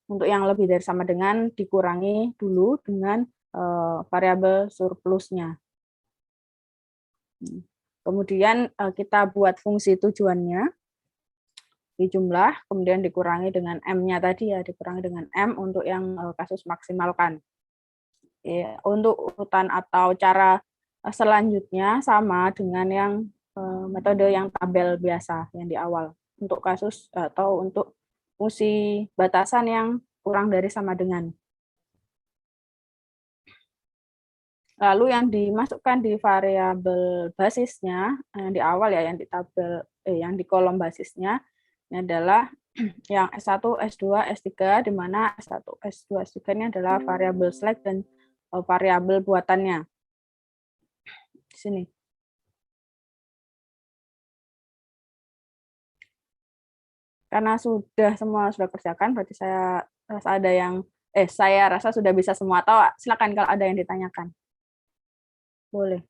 Untuk yang lebih dari sama dengan dikurangi dulu dengan variabel surplusnya. Kemudian kita buat fungsi tujuannya di jumlah, kemudian dikurangi dengan M-nya tadi ya, dikurangi dengan M untuk yang kasus maksimalkan. Ya, untuk urutan atau cara selanjutnya sama dengan yang metode yang tabel biasa yang di awal. Untuk kasus atau untuk fungsi batasan yang kurang dari sama dengan. Lalu yang dimasukkan di variabel basisnya yang di awal ya, yang di tabel yang di kolom basisnya ini adalah yang S1, S2, S3, di mana S1, S2, S3 ini adalah variabel slack dan variabel buatannya. Di sini. Karena semua sudah kerjakan, berarti saya rasa ada yang saya rasa sudah bisa semua, atau silakan kalau ada yang ditanyakan. Boleh.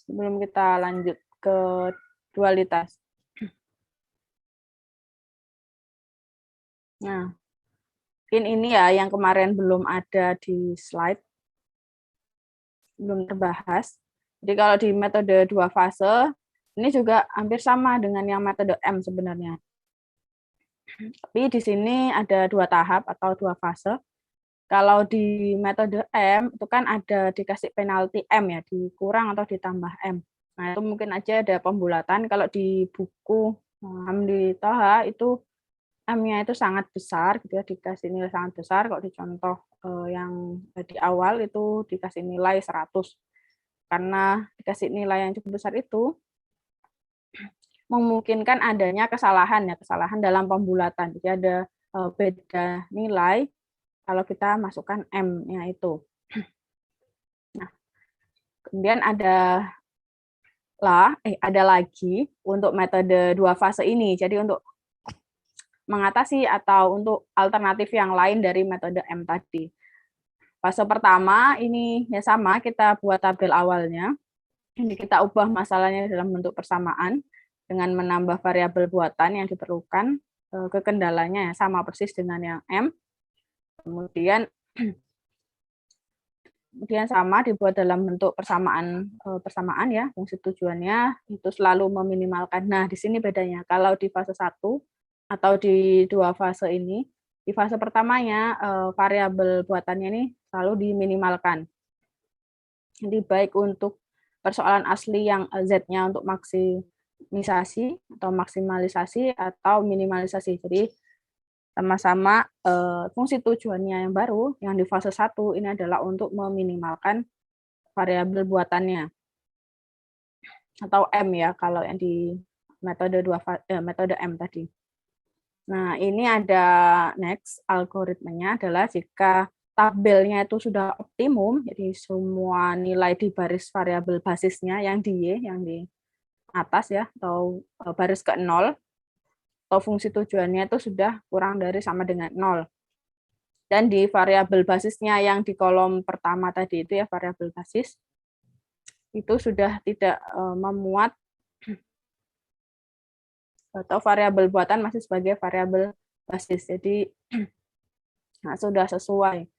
Sebelum kita lanjut ke dualitas. Nah, mungkin ini ya yang kemarin belum ada di slide, belum terbahas. Jadi kalau di metode 2 fase, ini juga hampir sama dengan yang metode M sebenarnya. Tapi di sini ada 2 tahap atau 2 fase. Kalau di metode M, itu kan ada dikasih penalti M ya, dikurang atau ditambah M. Nah, itu mungkin aja ada pembulatan. Kalau di buku Hamdi Toha, itu M-nya itu sangat besar, gitu ya, dikasih nilai sangat besar. Kalau di contoh yang di awal itu dikasih nilai 100. Karena dikasih nilai yang cukup besar itu, memungkinkan adanya kesalahan dalam pembulatan. Jadi ada beda nilai kalau kita masukkan M-nya itu. Nah, kemudian ada lagi untuk metode 2 fase ini. Jadi untuk mengatasi atau untuk alternatif yang lain dari metode M tadi. Fase pertama ini ya sama, kita buat tabel awalnya. Ini kita ubah masalahnya dalam bentuk persamaan dengan menambah variabel buatan yang diperlukan, kekendalanya ya sama persis dengan yang M. Kemudian sama dibuat dalam bentuk persamaan ya, fungsi tujuannya itu selalu meminimalkan. Nah, di sini bedanya. Kalau di fase 1 atau di 2 fase ini, di fase pertamanya variabel buatannya ini selalu diminimalkan. Jadi baik untuk persoalan asli yang Z-nya untuk maksimisasi atau maksimalisasi atau minimalisasi. Jadi sama-sama fungsi tujuannya yang baru yang di fase 1 ini adalah untuk meminimalkan variabel buatannya atau M ya kalau yang di metode metode M tadi. Nah, ini ada next algoritmanya adalah jika tabelnya itu sudah optimum, jadi semua nilai di baris variabel basisnya yang di Y, yang di atas ya, atau baris ke 0, atau fungsi tujuannya itu sudah kurang dari sama dengan 0. Dan di variabel basisnya yang di kolom pertama tadi itu ya, variabel basis, itu sudah tidak memuat atau variabel buatan masih sebagai variabel basis. Jadi nah, sudah sesuai.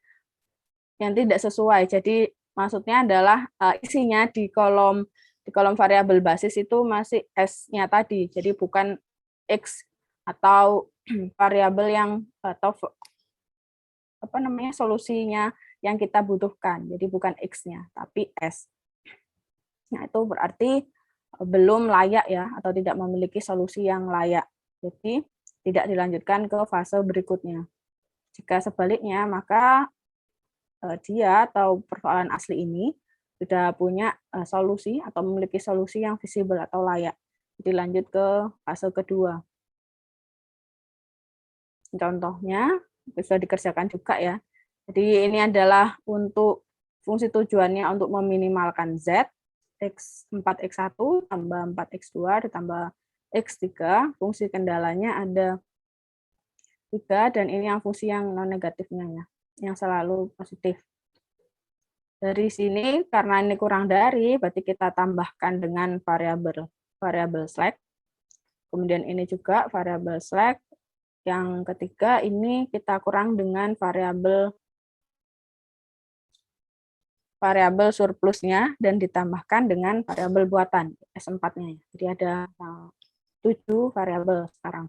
Yang tidak sesuai. Jadi maksudnya adalah isinya di kolom variabel basis itu masih S-nya tadi. Jadi bukan X atau variabel yang atau solusinya yang kita butuhkan. Jadi bukan X-nya, tapi S. Nah, itu berarti belum layak ya, atau tidak memiliki solusi yang layak. Jadi tidak dilanjutkan ke fase berikutnya. Jika sebaliknya, maka dia atau persoalan asli ini sudah punya solusi atau memiliki solusi yang visible atau layak. Jadi lanjut ke fase kedua. Contohnya bisa dikerjakan juga ya. Jadi ini adalah untuk fungsi tujuannya untuk meminimalkan Z, X4, X1, tambah 4X2, ditambah X3. Fungsi kendalanya ada 3, dan ini yang fungsi yang non-negatifnya ya, yang selalu positif. Dari sini, karena ini kurang dari, berarti kita tambahkan dengan variabel slack. Kemudian ini juga variabel slack, yang ketiga ini kita kurang dengan variabel surplusnya dan ditambahkan dengan variabel buatan S4-nya. Jadi ada 7 variabel sekarang.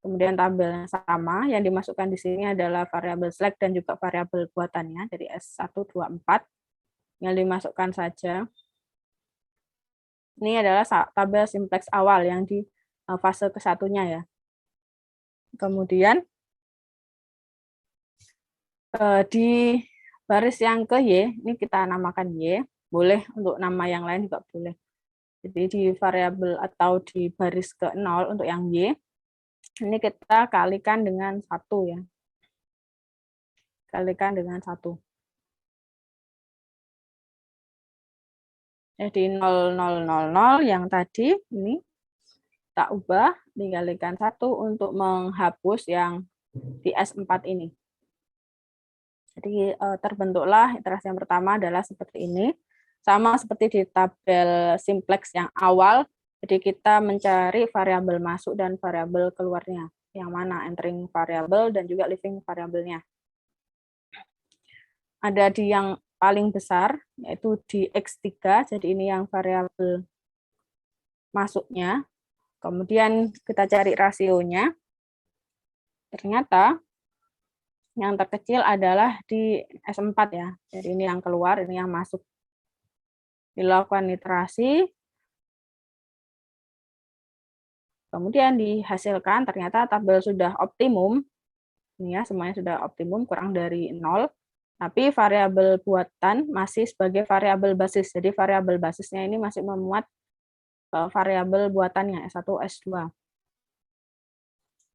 Kemudian tabelnya sama, yang dimasukkan di sini adalah variabel select dan juga variabel buatannya dari S1, 2, 4. Yang dimasukkan saja. Ini adalah tabel simplex awal yang di fase ke-1-nya ya. Kemudian di baris yang ke Y, ini kita namakan Y, boleh untuk nama yang lain juga boleh. Jadi di variabel atau di baris ke-0 untuk yang Y, ini kita kalikan dengan 1 ya. Kalikan dengan 1. Jadi 0000 yang tadi ini kita ubah dikalikan 1 untuk menghapus yang di S4 ini. Jadi terbentuklah iterasi yang pertama adalah seperti ini. Sama seperti di tabel simplex yang awal, jadi kita mencari variabel masuk dan variabel keluarnya. Yang mana entering variabel dan juga leaving variabelnya. Ada di yang paling besar, yaitu di X3, jadi ini yang variabel masuknya. Kemudian kita cari rasionya. Ternyata yang terkecil adalah di S4 ya. Jadi ini yang keluar, ini yang masuk. Dilakukan iterasi. Kemudian dihasilkan ternyata tabel sudah optimum. Ini ya, semuanya sudah optimum, kurang dari 0. Tapi variabel buatan masih sebagai variabel basis. Jadi variabel basisnya ini masih memuat variabel buatannya S1, S2.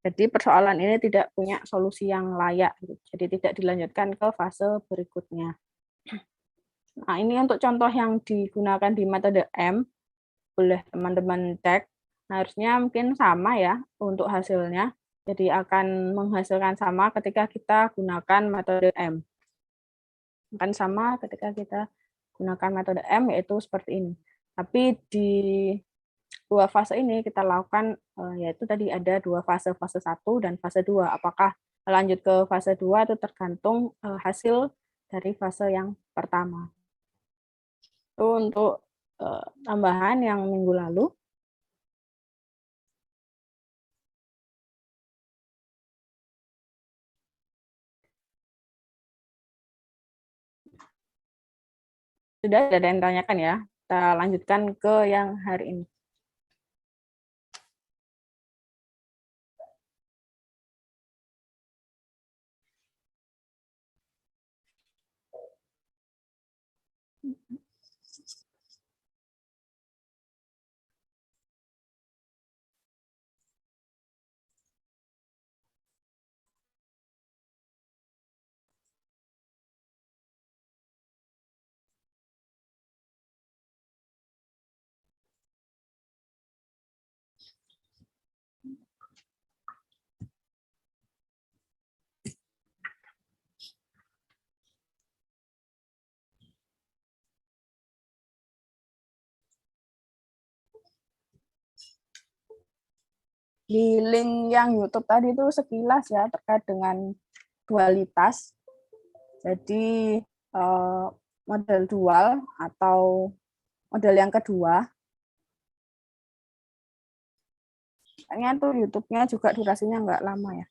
Jadi persoalan ini tidak punya solusi yang layak, jadi tidak dilanjutkan ke fase berikutnya. Nah, ini untuk contoh yang digunakan di metode M, boleh teman-teman cek. Nah, harusnya mungkin sama ya untuk hasilnya, jadi akan menghasilkan sama ketika kita gunakan metode M. Akan sama ketika kita gunakan metode M, yaitu seperti ini. Tapi di dua fase ini kita lakukan yaitu tadi ada dua fase 1 dan fase 2. Apakah lanjut ke fase 2 itu tergantung hasil dari fase yang pertama. Itu untuk tambahan yang minggu lalu. Sudah ada yang tanyakan ya. Kita lanjutkan ke yang hari ini. Di link yang YouTube tadi itu sekilas ya terkait dengan dualitas. Jadi model dual atau model yang kedua. Kayaknya tuh YouTube-nya juga durasinya nggak lama ya.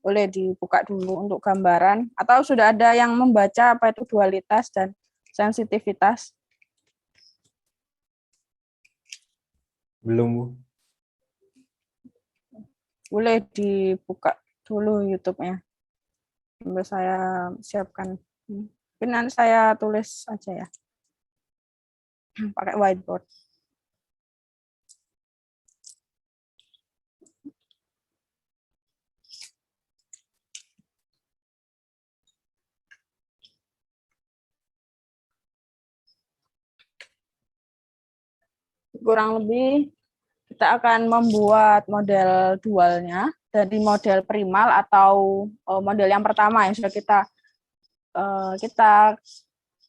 Boleh dibuka dulu untuk gambaran. Atau sudah ada yang membaca apa itu dualitas dan sensitivitas? Belum, Bu. Boleh dibuka dulu YouTube-nya. Sambil saya siapkan. Mungkin nanti saya tulis aja ya. Pakai whiteboard. Kurang lebih kita akan membuat model dualnya dari model primal atau model yang pertama yang sudah kita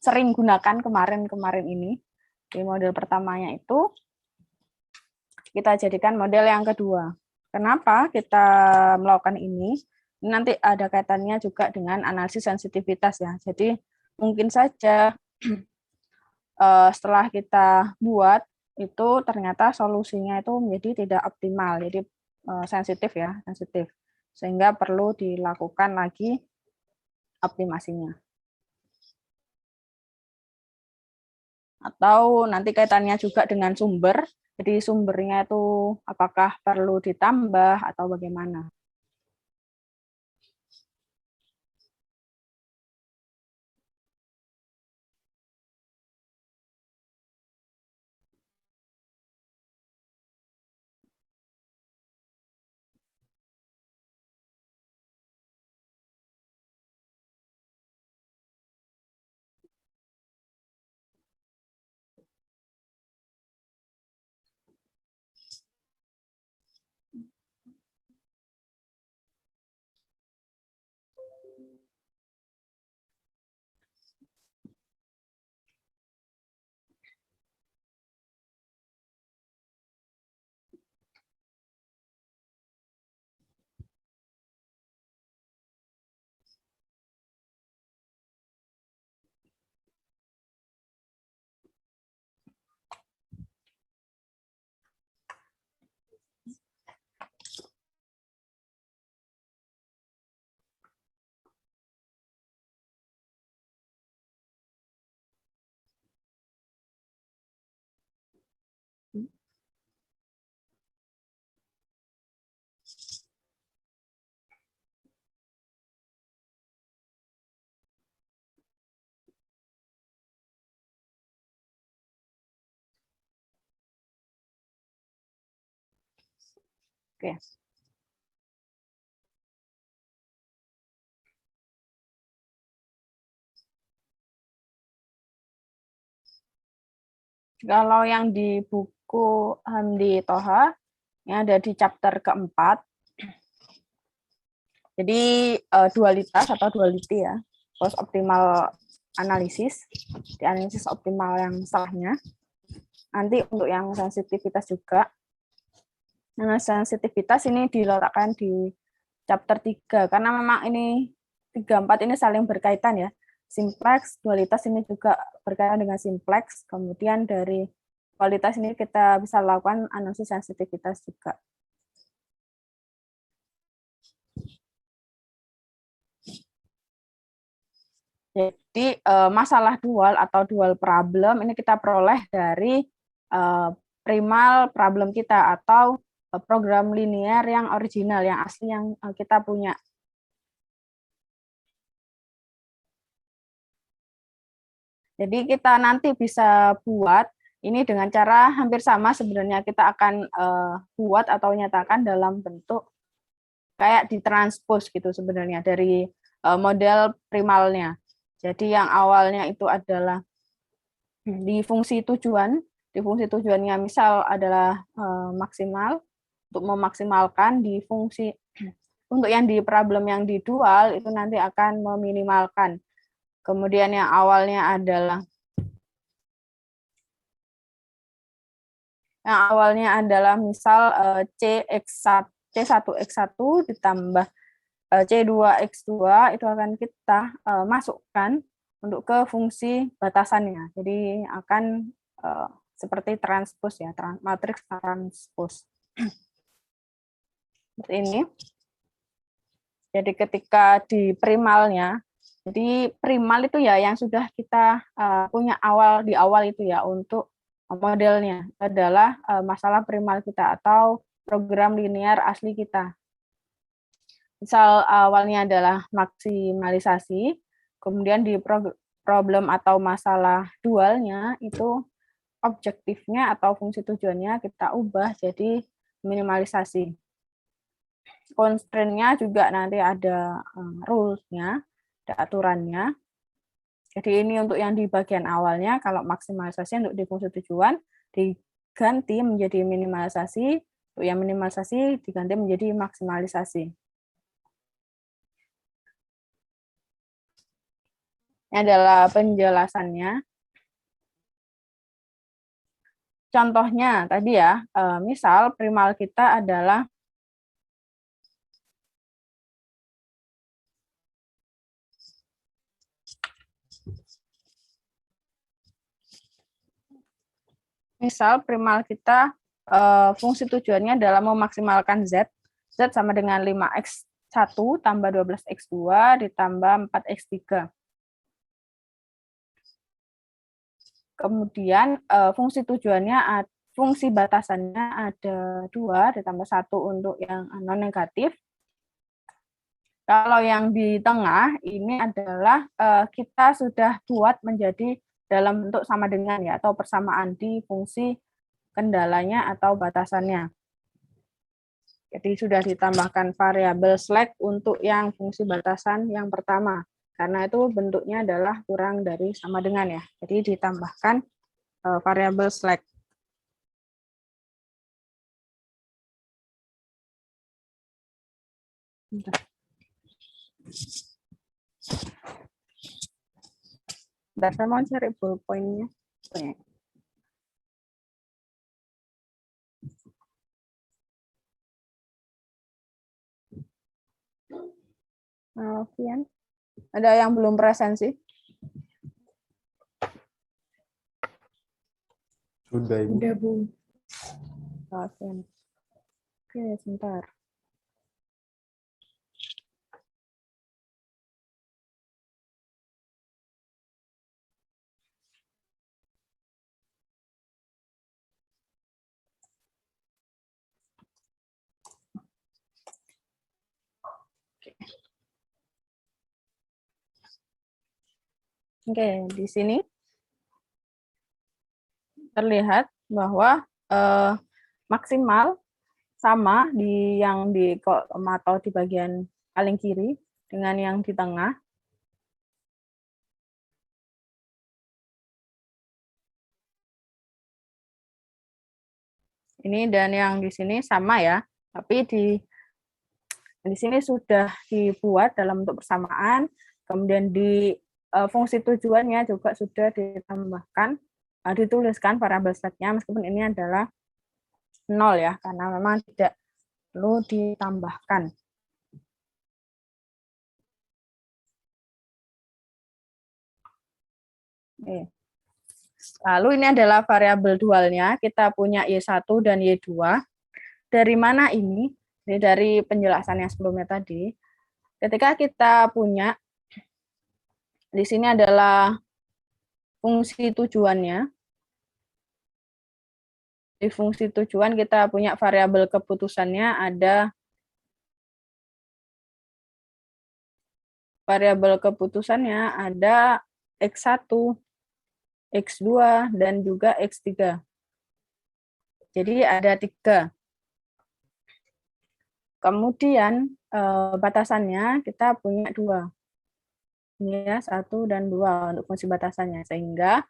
sering gunakan kemarin ini. Di model pertamanya itu kita jadikan model yang kedua. Kenapa kita melakukan ini? Nanti ada kaitannya juga dengan analisis sensitivitas ya. Jadi mungkin saja setelah kita buat itu ternyata solusinya itu menjadi tidak optimal, jadi sensitif ya, sensitif, sehingga perlu dilakukan lagi optimasinya. Atau nanti kaitannya juga dengan sumber, jadi sumbernya itu apakah perlu ditambah atau bagaimana. Oke. Kalau yang di buku Hamdi Toha, yang ada di chapter keempat, jadi dualitas atau duality ya, post optimal analisis, di analisis optimal yang salahnya. Nanti untuk yang sensitivitas juga, nah sensitivitas ini diletakkan di chapter 3, karena memang ini 3, 4 ini saling berkaitan ya. Simplex, dualitas ini juga berkaitan dengan simplex, kemudian dari kualitas ini kita bisa lakukan analisis sensitivitas juga. Jadi masalah dual atau dual problem ini kita peroleh dari primal problem kita atau program linear yang original, yang asli yang kita punya. Jadi kita nanti bisa buat ini dengan cara hampir sama sebenarnya, kita akan buat atau nyatakan dalam bentuk kayak ditranspos gitu sebenarnya dari model primalnya. Jadi yang awalnya itu adalah di fungsi tujuan, di fungsi tujuannya misal adalah maksimal, untuk memaksimalkan di fungsi untuk yang di problem yang di dual itu nanti akan meminimalkan. Kemudian yang awalnya adalah misal C1X1 ditambah C2X2 itu akan kita masukkan untuk ke fungsi batasannya. Jadi akan seperti transpos ya, matriks transpos. Seperti ini. Jadi ketika di primalnya, jadi primal itu ya yang sudah kita punya di awal itu ya untuk modelnya adalah masalah primal kita atau program linear asli kita. Misal awalnya adalah maksimalisasi, kemudian di problem atau masalah dualnya itu objektifnya atau fungsi tujuannya kita ubah jadi minimalisasi. Constraint-nya juga nanti ada rules-nya, ada aturannya. Jadi ini untuk yang di bagian awalnya, kalau maksimalisasi untuk di fungsi tujuan diganti menjadi minimalisasi, untuk yang minimalisasi diganti menjadi maksimalisasi. Ini adalah penjelasannya. contohnya tadi ya, misal primal kita adalah fungsi tujuannya adalah memaksimalkan Z. Z sama dengan 5x1 tambah 12x2 ditambah 4x3. Kemudian fungsi batasannya ada 2 ditambah 1 untuk yang non negatif. Kalau yang di tengah ini adalah kita sudah buat menjadi dalam bentuk sama dengan ya, atau persamaan di fungsi kendalanya atau batasannya. Jadi sudah ditambahkan variabel slack untuk yang fungsi batasan yang pertama. Karena itu bentuknya adalah kurang dari sama dengan ya. Jadi ditambahkan variabel slack. Saya mau cari ballpoint-nya. Alfian, ada yang belum presensi? Sudah, Ibu. Udah, Bu. Alfian. Oke, sebentar. Oke, di sini terlihat bahwa maksimal sama yang di kolom atau di bagian paling kiri dengan yang di tengah. Ini dan yang di sini sama ya, tapi di sini sudah dibuat dalam bentuk persamaan, kemudian di fungsi tujuannya juga sudah ditambahkan, dituliskan variabel slack-nya, meskipun ini adalah 0 ya, karena memang tidak perlu ditambahkan. Lalu ini adalah variabel dualnya, kita punya Y1 dan Y2. Dari mana ini? Ini dari penjelasan yang sebelumnya tadi. Ketika kita punya, di sini adalah fungsi tujuannya. Di fungsi tujuan kita punya variabel keputusannya, ada variabel keputusannya ada X1, X2, dan juga X3. Jadi ada 3. Kemudian batasannya kita punya 2. Ini ya, 1 dan 2 untuk fungsi batasannya. Sehingga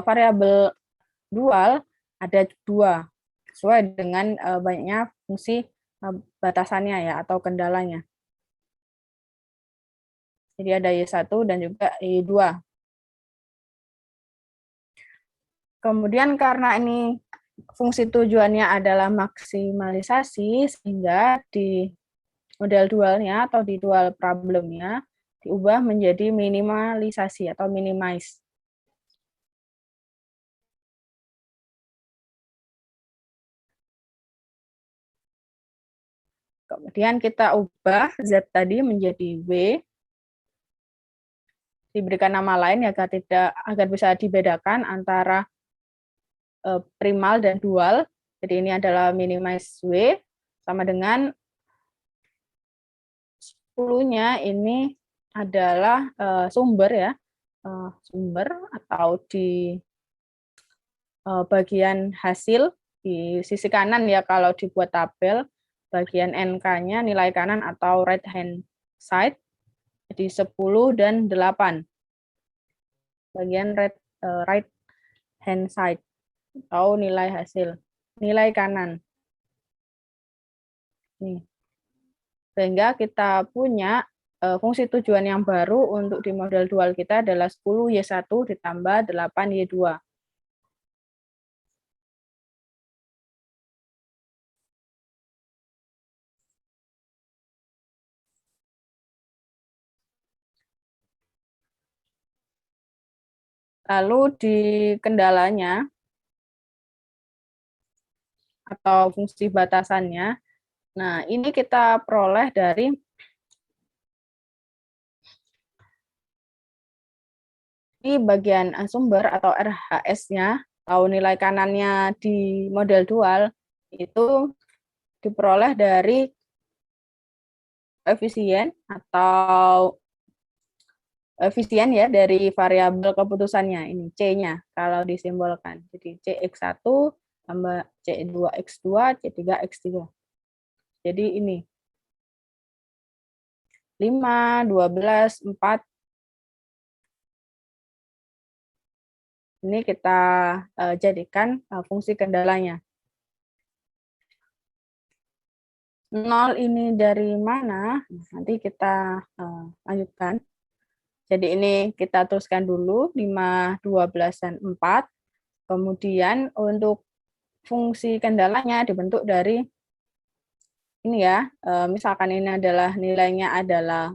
variabel dual ada 2, sesuai dengan banyaknya fungsi batasannya ya, atau kendalanya. Jadi ada Y1 dan juga Y2. Kemudian karena ini fungsi tujuannya adalah maksimalisasi, sehingga di model dualnya atau di dual problemnya diubah menjadi minimalisasi atau minimize. Kemudian kita ubah Z tadi menjadi W, diberikan nama lain agar bisa dibedakan antara primal dan dual. Jadi ini adalah minimize W, sama dengan 10-nya ini adalah sumber ya, sumber atau di bagian hasil di sisi kanan ya, kalau dibuat tabel bagian NK-nya nilai kanan atau right hand side, jadi 10 dan 8 bagian right hand side atau nilai hasil, nilai kanan. Nih. Sehingga kita punya fungsi tujuan yang baru untuk di model dual kita adalah 10Y1 ditambah 8Y2. Lalu di kendalanya atau fungsi batasannya, nah ini kita peroleh dari di bagian sumber atau RHS-nya, atau nilai kanannya di model dual, itu diperoleh dari koefisien atau efisien ya dari variabel keputusannya, ini C-nya kalau disimbolkan. Jadi CX1 tambah C2X2, C3X3. Jadi ini 5, 12, 4. Ini kita jadikan fungsi kendalanya. 0 ini dari mana? Nanti kita lanjutkan. Jadi ini kita teruskan dulu, 5, 12, dan 4. Kemudian untuk fungsi kendalanya dibentuk dari ini ya, misalkan ini adalah nilainya adalah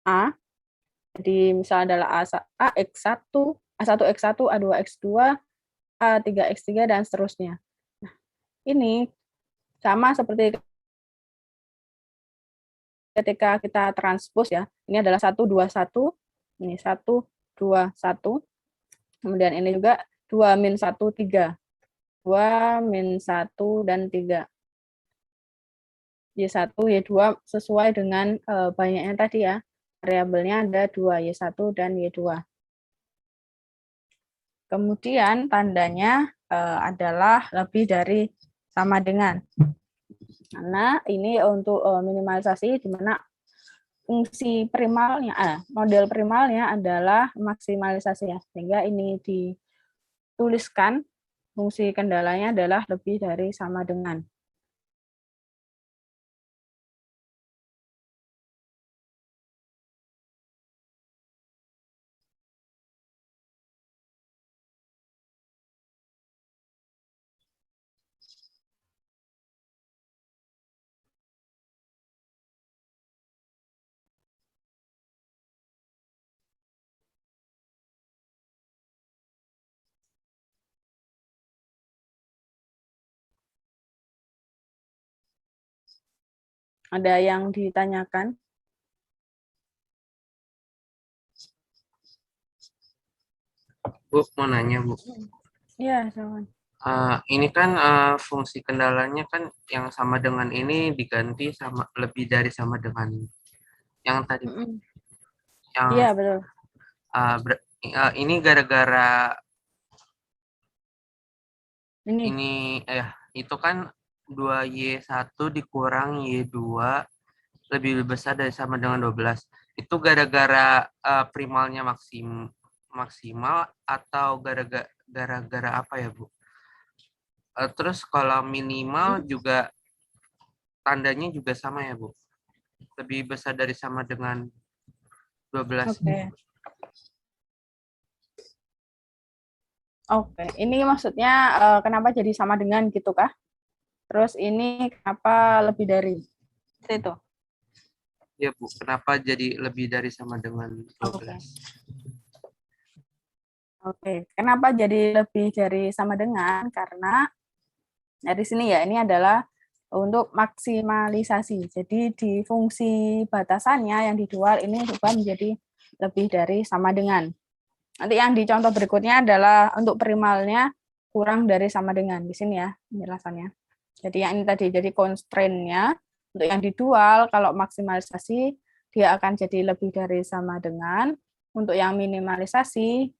A, jadi misal adalah AX1, A1X1, A2X2, A3X3, dan seterusnya. Nah, ini sama seperti ketika kita transpose ya, ini adalah 1, 2, 1, ini 1, 2, 1, kemudian ini juga 2, min 1, 3, 2, min 1, dan 3. Y1, Y2 sesuai dengan banyaknya tadi ya. Variabelnya ada 2, Y1 dan Y2. Kemudian tandanya adalah lebih dari sama dengan. Karena ini untuk minimalisasi di mana fungsi primalnya, model primalnya adalah maksimalisasi ya. Sehingga ini dituliskan fungsi kendalanya adalah lebih dari sama dengan. Ada yang ditanyakan? Bu, mau nanya, Bu. Iya, sama. Ini kan fungsi kendalanya kan yang sama dengan ini diganti sama lebih dari sama dengan yang tadi. Yang Iya, betul. Ini gara-gara Ini itu kan 2Y1 dikurang Y2 lebih besar dari sama dengan 12. Itu gara-gara primalnya maksimal atau gara-gara apa ya, Bu? Terus kalau minimal juga tandanya juga sama ya, Bu? Lebih besar dari sama dengan 12. Oke. Oke, ini maksudnya kenapa jadi sama dengan gitu kah? Terus ini kenapa lebih dari itu? Ya, Bu. Kenapa jadi lebih dari sama dengan 12? Oke. Kenapa jadi lebih dari sama dengan? Karena dari sini ya, ini adalah untuk maksimalisasi. Jadi di fungsi batasannya yang didual ini berubah menjadi lebih dari sama dengan. Nanti yang di contoh berikutnya adalah untuk primalnya kurang dari sama dengan. Di sini ya penjelasannya. Jadi yang ini tadi, jadi constraint-nya untuk yang didual, kalau maksimalisasi, dia akan jadi lebih dari sama dengan. Untuk yang minimalisasi,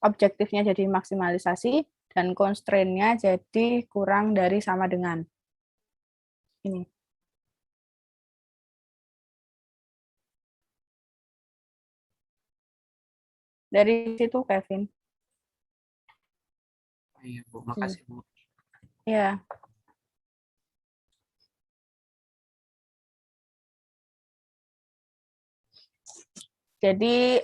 objektifnya jadi maksimalisasi, dan constraint-nya jadi kurang dari sama dengan. Ini. Dari situ, Kevin. Iya, Bu. Makasih, Bu. Ya. Jadi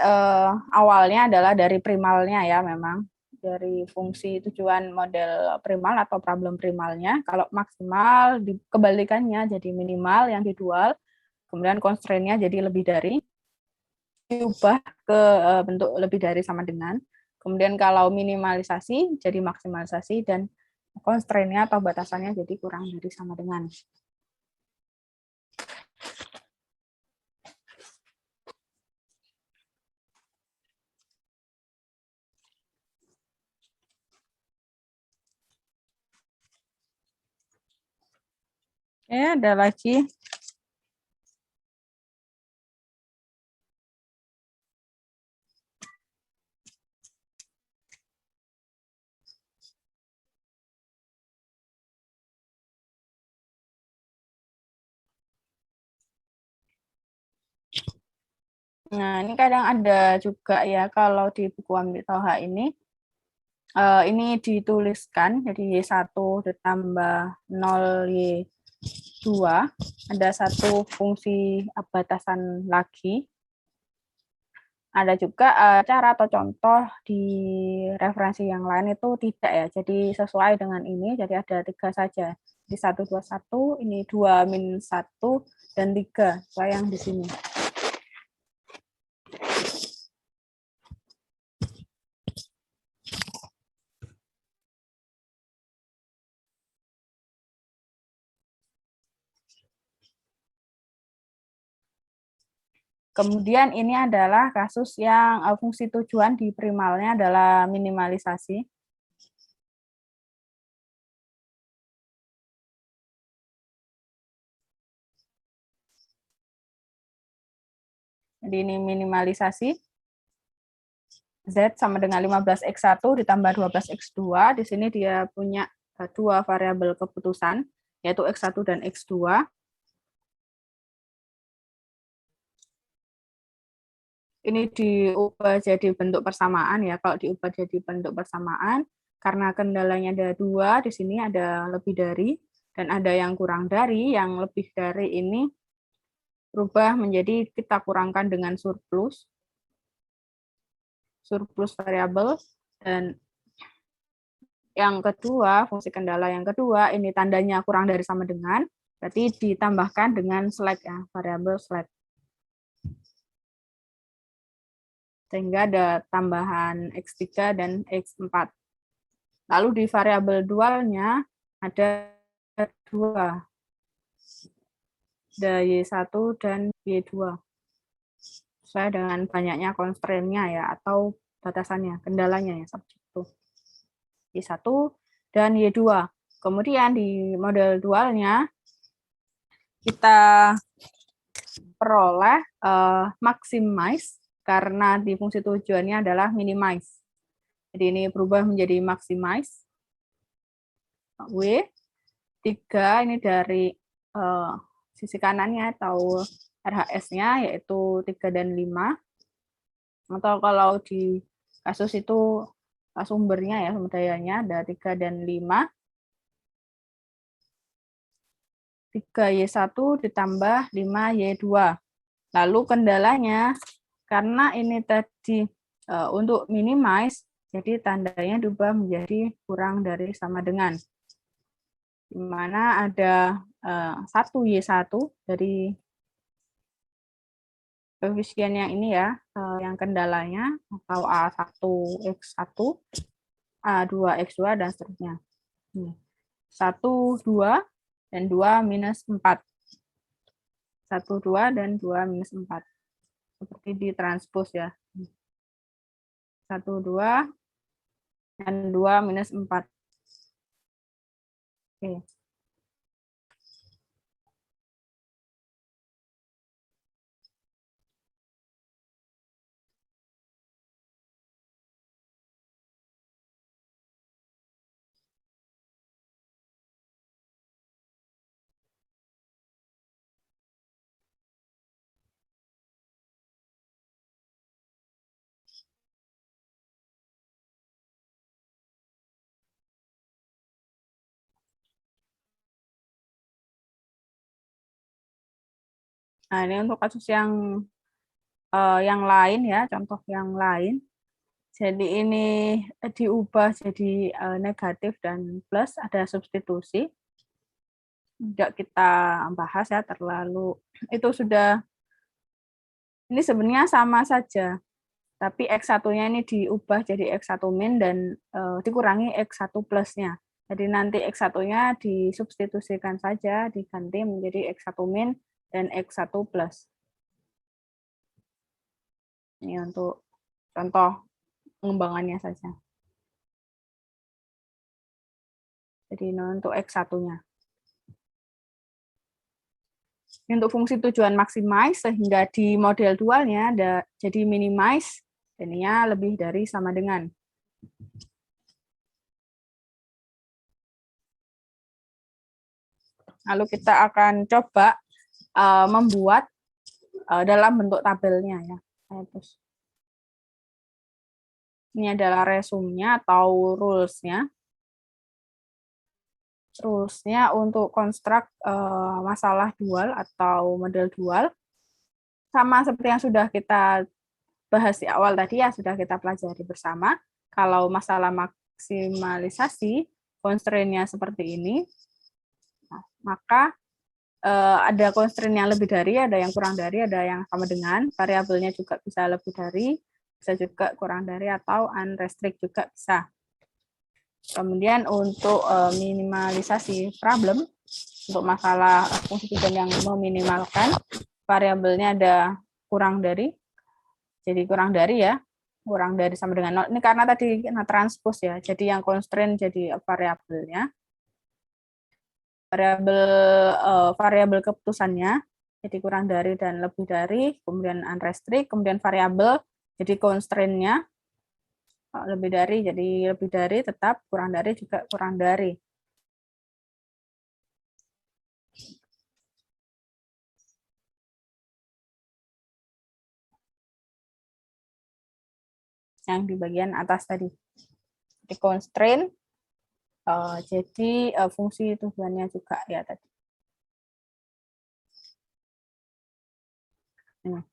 awalnya adalah dari primalnya ya memang. Dari fungsi tujuan model primal atau problem primalnya. Kalau maksimal, kebalikannya jadi minimal yang didual. Kemudian constraint-nya jadi lebih dari. diubah ke bentuk lebih dari sama dengan. Kemudian kalau minimalisasi jadi maksimalisasi, dan constraint-nya atau batasannya jadi kurang dari sama dengan. Ya, ada lagi. Nah, ini kadang ada juga ya, kalau di buku Ambil Toha ini dituliskan, jadi Y1 ditambah 0Y2, ada satu fungsi batasan lagi. Ada juga cara atau contoh di referensi yang lain itu tidak ya, jadi sesuai dengan ini, jadi ada 3 saja. Di 1, 2, 1, ini 2, min 1, dan 3, sesuai yang di sini. Kemudian ini adalah kasus yang fungsi tujuan di primalnya adalah minimalisasi. Jadi ini minimalisasi. Z sama dengan 15X1 ditambah 12X2. Di sini dia punya 2 variabel keputusan, yaitu X1 dan X2. Ini diubah jadi bentuk persamaan ya. Kalau diubah jadi bentuk persamaan, karena kendalanya ada 2, di sini ada lebih dari, dan ada yang kurang dari. Yang lebih dari ini berubah menjadi kita kurangkan dengan surplus variabel. Dan yang kedua, fungsi kendala yang kedua, ini tandanya kurang dari sama dengan, berarti ditambahkan dengan slack ya, variabel slack. Sehingga ada tambahan X3 dan X4. Lalu di variabel dualnya ada 2. Ada Y1 dan Y2. Sesuai dengan banyaknya constraint-nya ya, atau batasannya, kendalanya ya, seperti itu. Y1 dan Y2. Kemudian di model dualnya kita peroleh maximize, karena di fungsi tujuannya adalah minimize. Jadi ini berubah menjadi maximize. W, 3 ini dari sisi kanannya atau RHS-nya, yaitu 3 dan 5. Atau kalau di kasus itu sumbernya ya, sumber dayanya ada 3 dan 5. 3Y1 ditambah 5Y2. Lalu kendalanya, karena ini tadi untuk minimize, jadi tandanya diubah menjadi kurang dari sama dengan. Di mana ada 1Y1 dari koefisien yang ini ya, yang kendalanya, atau A1X1, A2X2, dan seterusnya. 1, 2, dan 2 minus 4. 1, 2, dan 2 minus 4. Seperti di transpose ya. 1, 2, dan 2 minus 4. Oke. Nah, ini untuk kasus yang lain ya, contoh yang lain. Jadi ini diubah jadi negatif dan plus, ada substitusi. Tidak kita bahas ya terlalu, itu sudah Ini sebenarnya sama saja, tapi X1-nya ini diubah jadi X1 min dan dikurangi X1 plusnya. Jadi nanti X1-nya disubstitusikan saja, diganti menjadi X1 min dan X1 plus. Ini untuk contoh pengembangannya saja. Jadi ini untuk X1-nya. Ini untuk fungsi tujuan maximize, sehingga di model dualnya ada jadi minimize, ininya lebih dari sama dengan. Lalu kita akan coba membuat dalam bentuk tabelnya ya. Ini adalah resume-nya atau rules-nya. Rules-nya untuk konstruk masalah dual atau model dual. Sama seperti yang sudah kita bahas di awal tadi ya, sudah kita pelajari bersama. Kalau masalah maksimalisasi, constraint-nya seperti ini. Nah, maka ada constraint yang lebih dari, ada yang kurang dari, ada yang sama dengan, variabelnya juga bisa lebih dari, bisa juga kurang dari, atau unrestrict juga bisa. Kemudian untuk minimalisasi problem, untuk masalah fungsi tujuan yang meminimalkan, variabelnya ada kurang dari, jadi kurang dari ya, kurang dari sama dengan 0. Ini karena tadi transpose ya, jadi yang constraint jadi variabelnya. Variabel keputusannya jadi kurang dari dan lebih dari, kemudian unrestrict, kemudian variabel jadi constraint-nya lebih dari, jadi lebih dari tetap, kurang dari juga kurang dari. Yang di bagian atas tadi. Jadi constraint, jadi fungsi tujuannya juga ya tadi. Ini.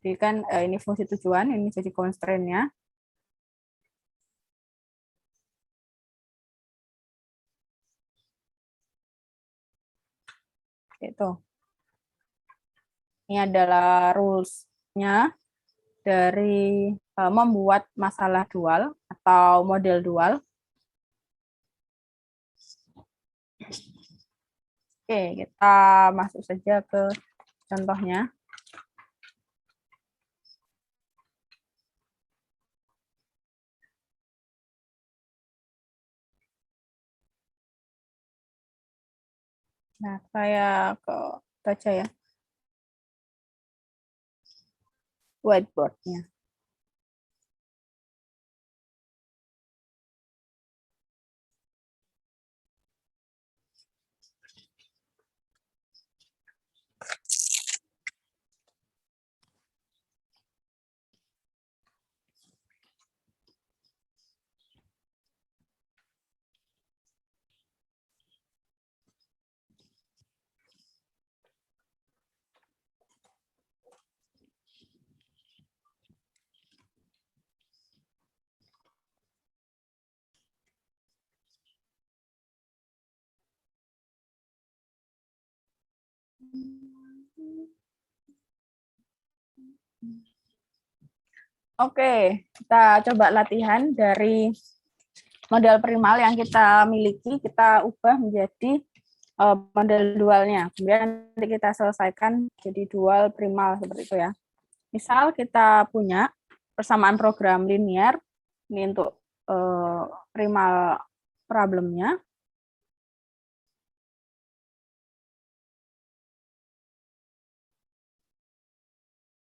Jadi kan ini fungsi tujuan, ini jadi constraint-nya. Itu. Ini adalah rules-nya dari membuat masalah dual atau model dual. Oke, kita masuk saja ke contohnya. Nah, saya baca ya. Whiteboard-nya. Oke, kita coba latihan dari model primal yang kita miliki, kita ubah menjadi model dualnya. Kemudian nanti kita selesaikan jadi dual primal seperti itu ya. Misal kita punya persamaan program linear, ini untuk primal problemnya.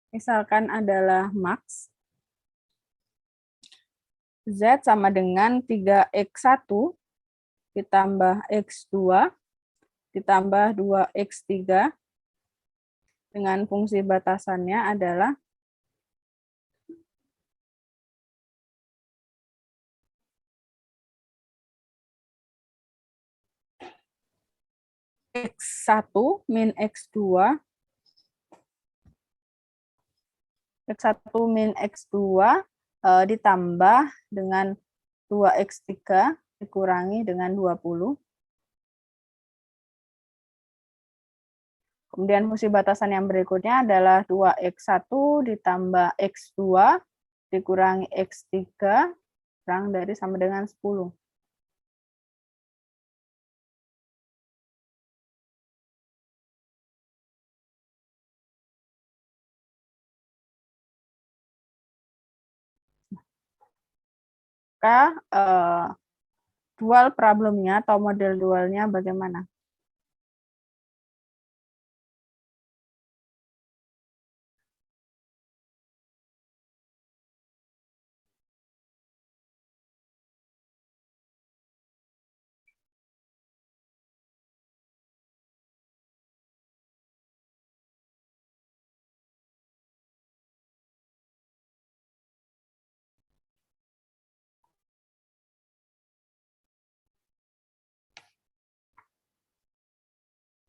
Misalkan adalah max, Z sama dengan 3X1 ditambah X2 ditambah 2X3 dengan fungsi batasannya adalah X1 min X2 min X2 ditambah dengan 2X3 dikurangi dengan 20 Kemudian fungsi batasan yang berikutnya adalah 2x1 ditambah x2 dikurangi x3 kurang dari sama dengan 10. Maka dual problemnya atau model dualnya bagaimana?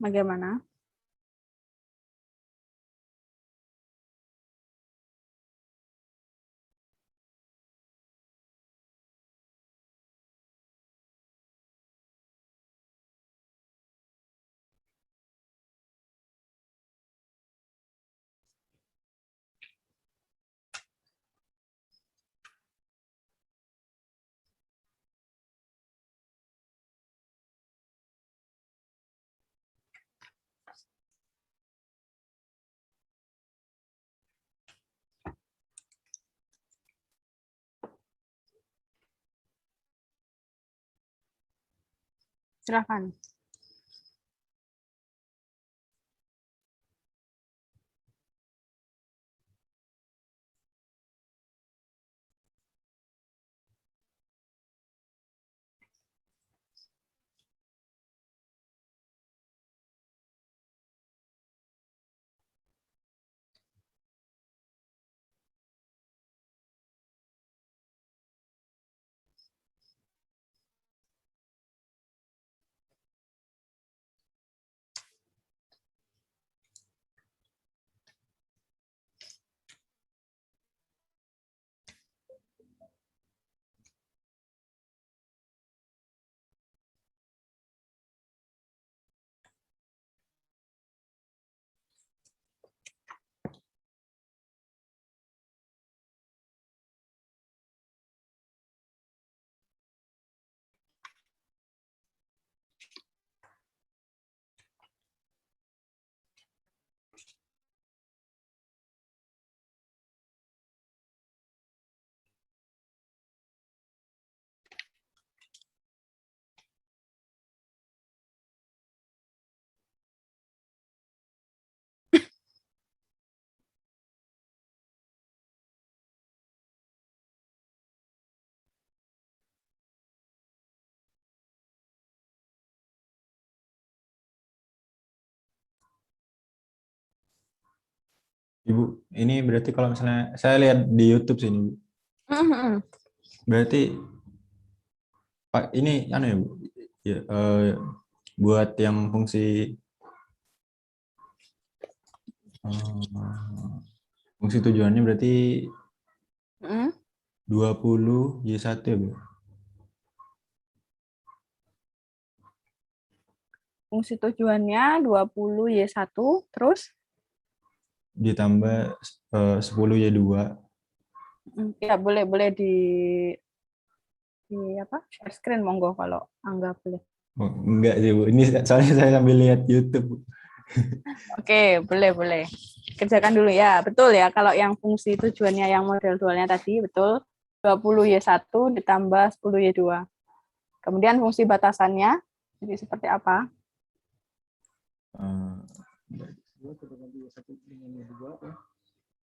Bagaimana? Silakan. Ibu, ini berarti kalau misalnya saya lihat di YouTube sini, Bu. Berarti Pak ini anu ya, Bu. Ya, buat yang fungsi fungsi tujuannya berarti 20Y1 ya, Bu. Fungsi tujuannya 20Y1 terus Ditambah 10Y2. ya boleh di apa? Share screen monggo kalau anggap boleh. Oh, enggak sih, Bu. Ini soalnya saya sambil lihat YouTube, Bu. Oke, boleh. Kerjakan dulu ya. Betul ya, kalau yang fungsi tujuannya yang model dualnya tadi, betul. 20Y1 ditambah 10Y2. Kemudian fungsi batasannya, jadi seperti apa?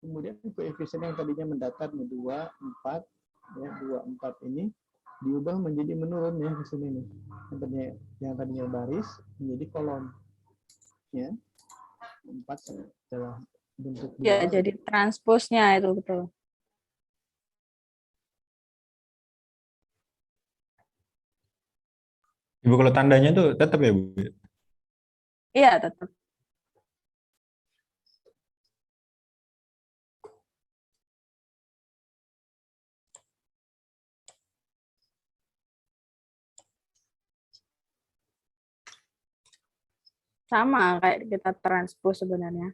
Kemudian koefisien yang tadinya mendatar 2, 4, ya, 2, 4 ini diubah menjadi menurun ya di sini nih. Yang tadinya baris menjadi kolom. Ya. 4 adalah bentuk Ya, dual. jadi transposnya itu betul. Ibu kalau tandanya tuh tetap ya, Bu. Iya, tetap. Sama kayak kita transpose sebenarnya.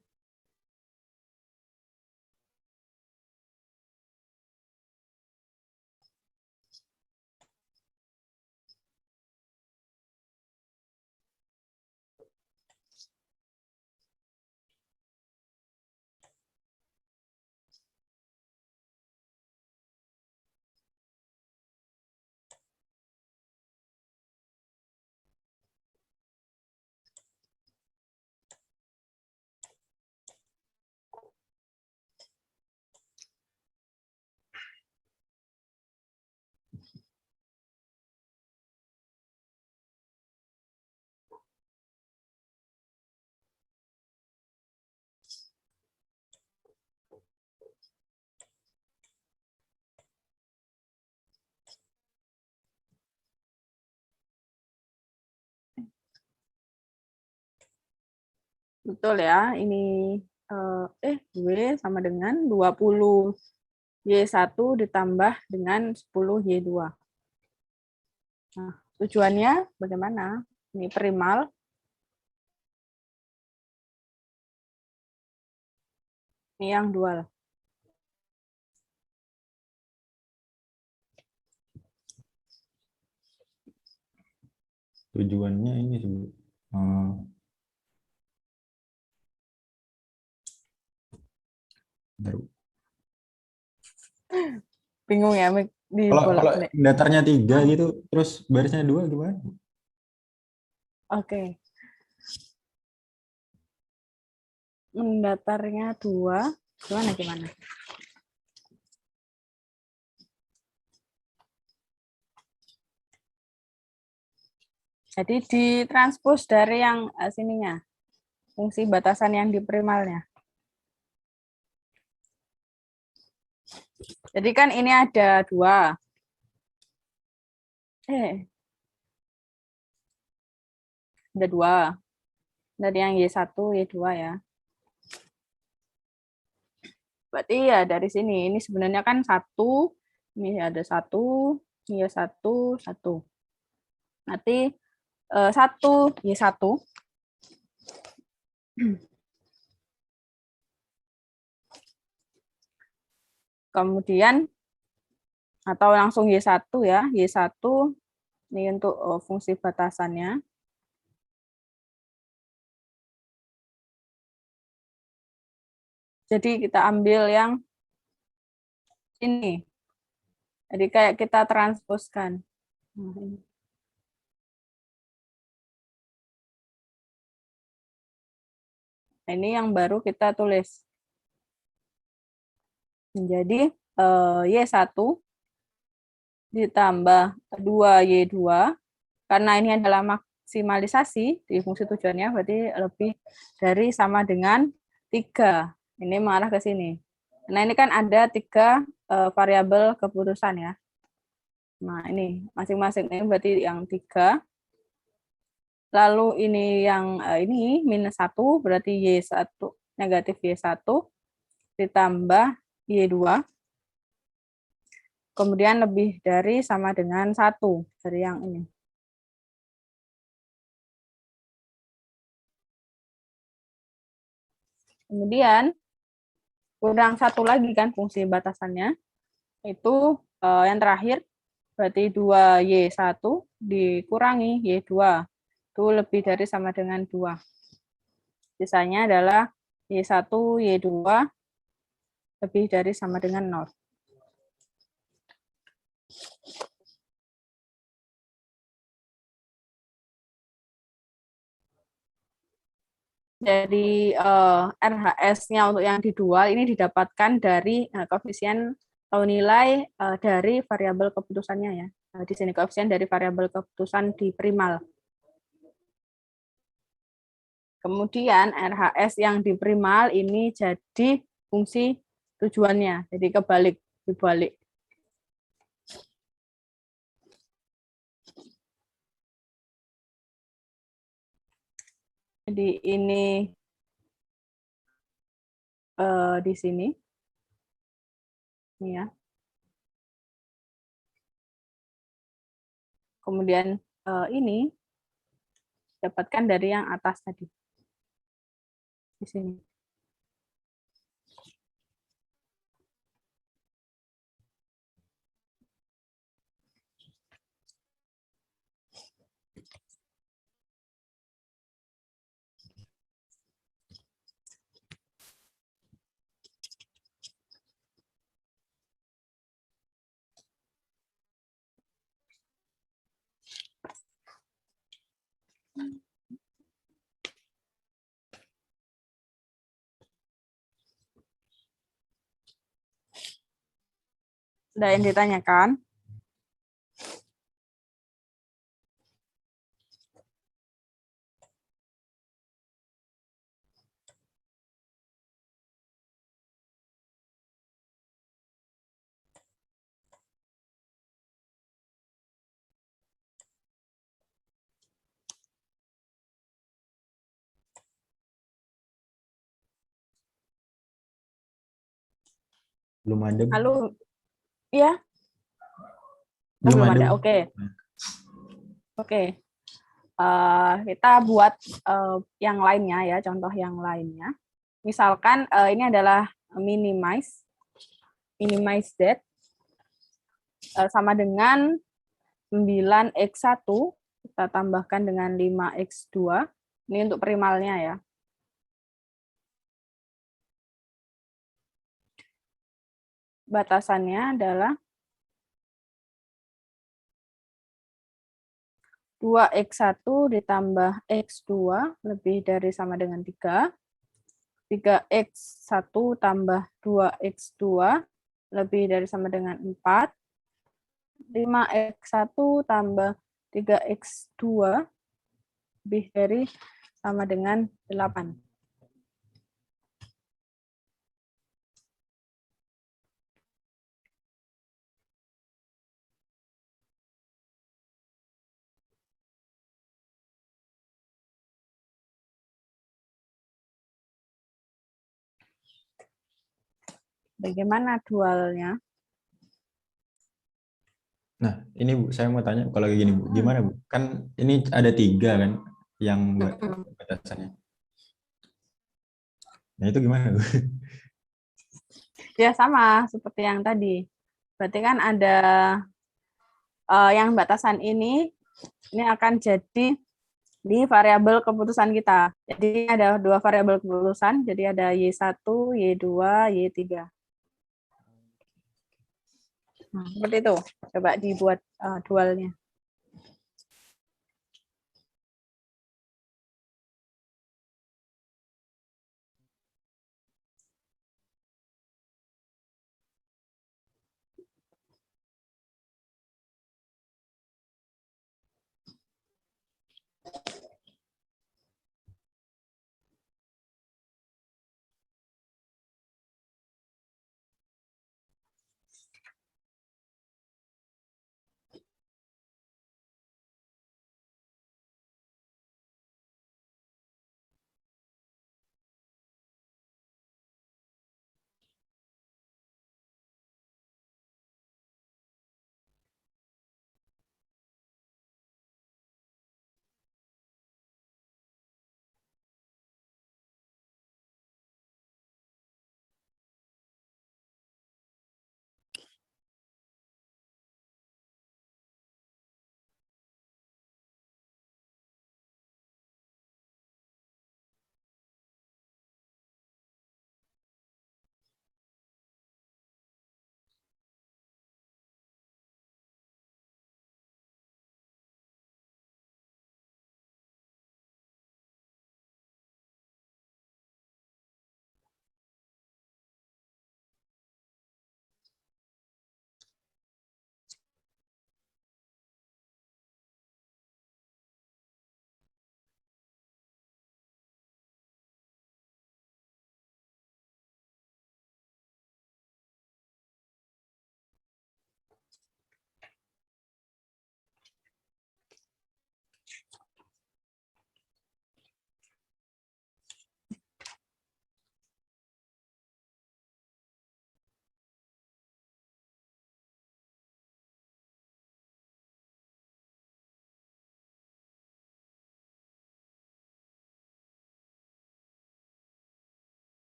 Betul ya, ini W sama dengan 20 Y1 ditambah dengan 10 Y2. Nah, tujuannya bagaimana? Ini perimal. Ini yang dual. Tujuannya ini sih, Bu. Bentar, Bu. Bingung ya, Kalau dibolak-balik. datarnya 3 gitu, terus barisnya 2 gimana? Oke. Mendatarnya 2, gimana? Jadi ditranspos dari yang sininya, fungsi batasan yang di primalnya. Jadi kan ini ada 2. Ada 2. Dari yang Y1, Y2 ya. Berarti ya dari sini, ini sebenarnya kan 1, ini ada 1, ini ya 1, 1. Nanti 1, Y1. Kemudian, atau langsung Y1 ya, Y1 ini untuk fungsi batasannya. Jadi kita ambil yang ini. Jadi kayak kita transposkan. Nah, ini yang baru kita tulis. Jadi Y1 ditambah 2Y2, karena ini adalah maksimalisasi di fungsi tujuannya, berarti lebih dari sama dengan 3. Ini mengarah ke sini. Nah, ini kan ada 3 variabel keputusan ya. Nah, ini masing-masing ini berarti yang 3. Lalu ini yang ini minus 1, berarti Y1, negatif Y1, ditambah Y2. Kemudian lebih dari sama dengan 1 dari yang ini. Kemudian kurang 1 lagi kan fungsi batasannya. Itu yang terakhir, berarti 2Y1 dikurangi Y2. Itu lebih dari sama dengan 2. Sisanya adalah Y1, Y2 lebih dari sama dengan 0. Jadi RHS-nya untuk yang di dual ini didapatkan dari koefisien atau nilai dari variabel keputusannya ya. Di sini koefisien dari variabel keputusan di primal. Kemudian RHS yang di primal ini jadi fungsi tujuannya. Jadi dibalik. Jadi ini di sini. Ini ya. Kemudian ini dapatkan dari yang atas tadi. di sini. Ada yang ditanyakan? Belum ada. Lalu, ya, Belum belum ada. ada. Oke. Oke. Kita buat yang lainnya ya, contoh yang lainnya. Misalkan ini adalah minimize that sama dengan 9x1, kita tambahkan dengan 5x2. Ini untuk primalnya ya. Batasannya adalah 2x1 ditambah x2 lebih dari sama dengan 3. 3x1 tambah 2x2 lebih dari sama dengan 4. 5x1 tambah 3x2 lebih dari sama dengan 8. Bagaimana dualnya? Nah, ini Bu, saya mau tanya kalau kayak gini Bu, gimana Bu? Kan ini ada 3 kan yang batasannya. Nah, itu gimana Bu? Ya sama seperti yang tadi. Berarti kan ada yang batasan ini akan jadi di variabel keputusan kita. Jadi ada 2 variabel keputusan, jadi ada Y1, Y2, Y3. Nah, seperti itu. Coba dibuat dualnya.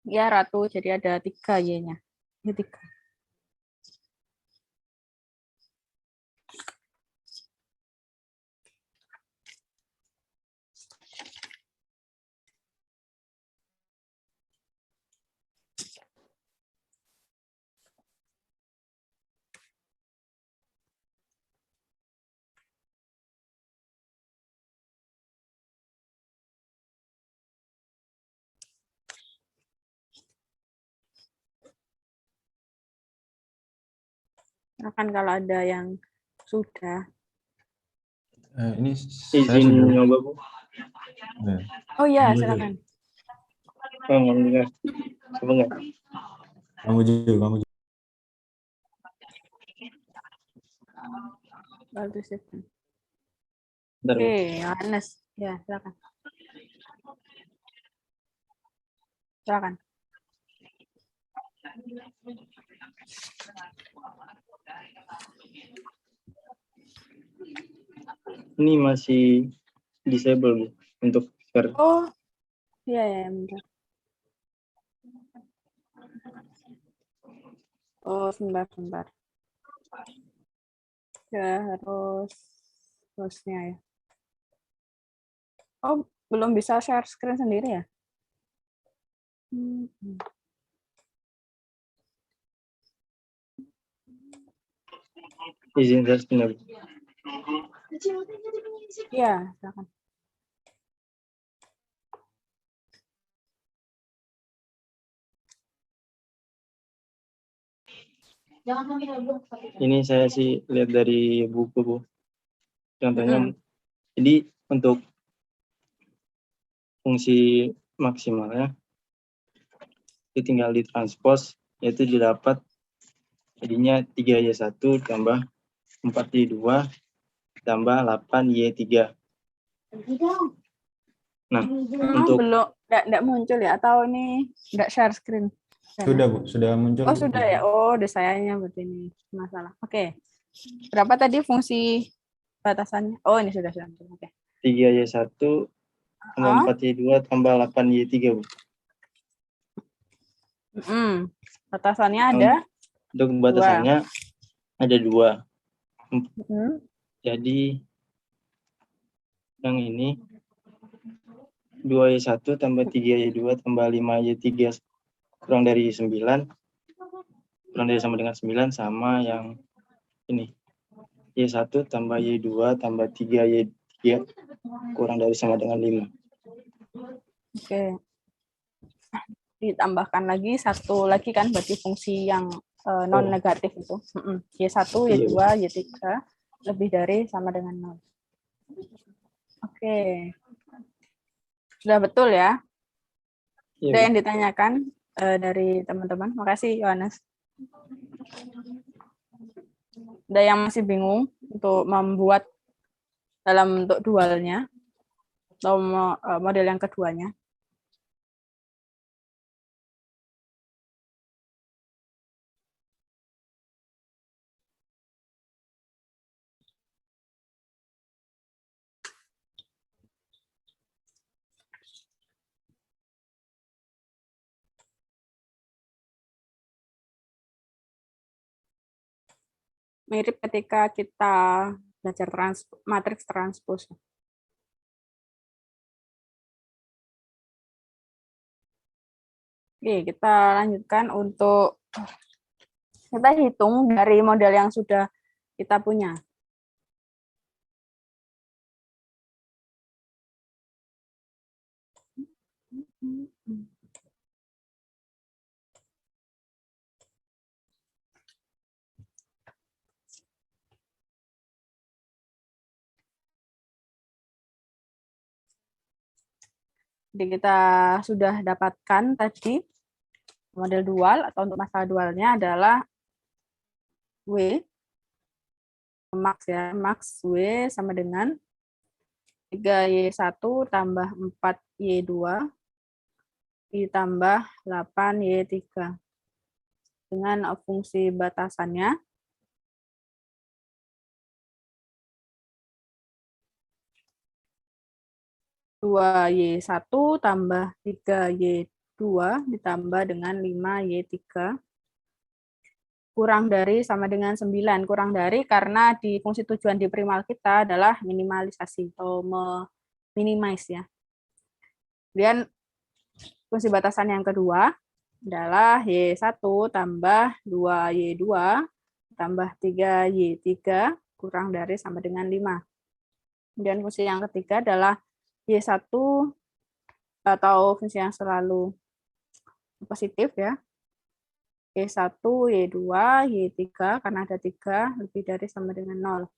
Ya, Ratu. Jadi ada 3 Y-nya. Ini 3. Silakan kalau ada yang sudah. Ini saya Izin sudah. nyoba, Bu. Nah, Oh iya, Kamu silakan. Oh, nggak mendengar. Coba nggak? kamu juga. Bagus ya. Bentar, Bu. Oke, Yohanes. Ya, silakan. Silakan. Ini masih disable, Bu, untuk share. Oh, iya ya, bentar. Oh, sebentar. Ya, harus hostnya ya. Oh, belum bisa share screen sendiri ya? Izin share screen, Bu. Iya, silakan. Ini saya sih lihat dari buku, Bu. Contohnya, jadi untuk fungsi maksimalnya itu tinggal ditranspos, yaitu didapat jadinya 3Y1 tambah 4Y2 tambah 8Y3. Nah, untuk belum, enggak muncul ya? Atau ini enggak share screen? sudah Bu, sudah muncul. Oh, sudah ya? Oh, udah sayanya berarti ini masalah. Oke. Berapa tadi fungsi batasannya? Oh, ini sudah. Oke. 3Y1 tambah 4Y2 tambah 8Y3, Bu. Batasannya ada? Untuk batasannya ada 2. Jadi yang ini 2Y1 tambah 3Y2 tambah 5Y3 kurang dari 9, kurang dari sama dengan 9, sama yang ini Y1 tambah Y2 tambah 3Y3 kurang dari sama dengan 5. Oke. Ditambahkan lagi satu lagi kan berarti fungsi yang non negatif itu. Y1, Y2, Y3 lebih dari sama dengan 0. Oke. Sudah betul ya? Ada yang ditanyakan dari teman-teman? Makasih, Yohanes. Ada yang masih bingung untuk membuat dalam bentuk dualnya atau model yang keduanya? Mirip ketika kita belajar matriks transpos. Oke, kita lanjutkan untuk kita hitung dari model yang sudah kita punya. Jadi kita sudah dapatkan tadi model dual atau untuk masalah dualnya adalah W max ya, max W sama dengan 3Y1 tambah 4Y2 ditambah 8Y3 dengan fungsi batasannya 2Y1 tambah 3Y2 2 ditambah dengan 5Y3 kurang dari sama dengan 9. Kurang dari karena di fungsi tujuan di primal kita adalah minimalisasi atau minimize ya. Kemudian fungsi batasan yang kedua adalah Y1 tambah 2Y2 tambah 3Y3 kurang dari sama dengan 5. Kemudian fungsi yang ketiga adalah Y1 atau fungsi yang selalu positif ya. Y1, Y2, Y3 karena ada 3 lebih dari sama dengan 0.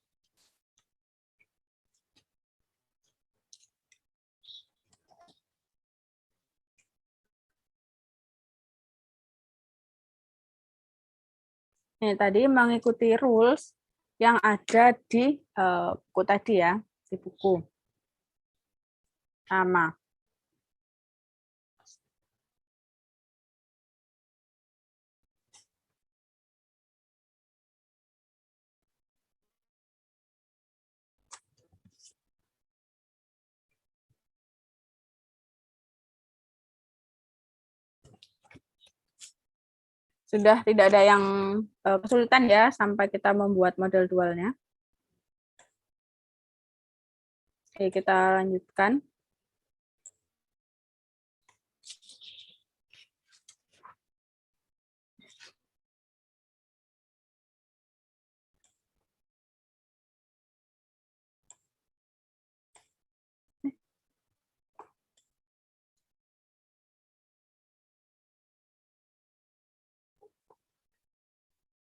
Ini tadi mengikuti rules yang ada di buku tadi ya, di buku. Sama. Sudah tidak ada yang kesulitan ya sampai kita membuat model dualnya. Oke, kita lanjutkan.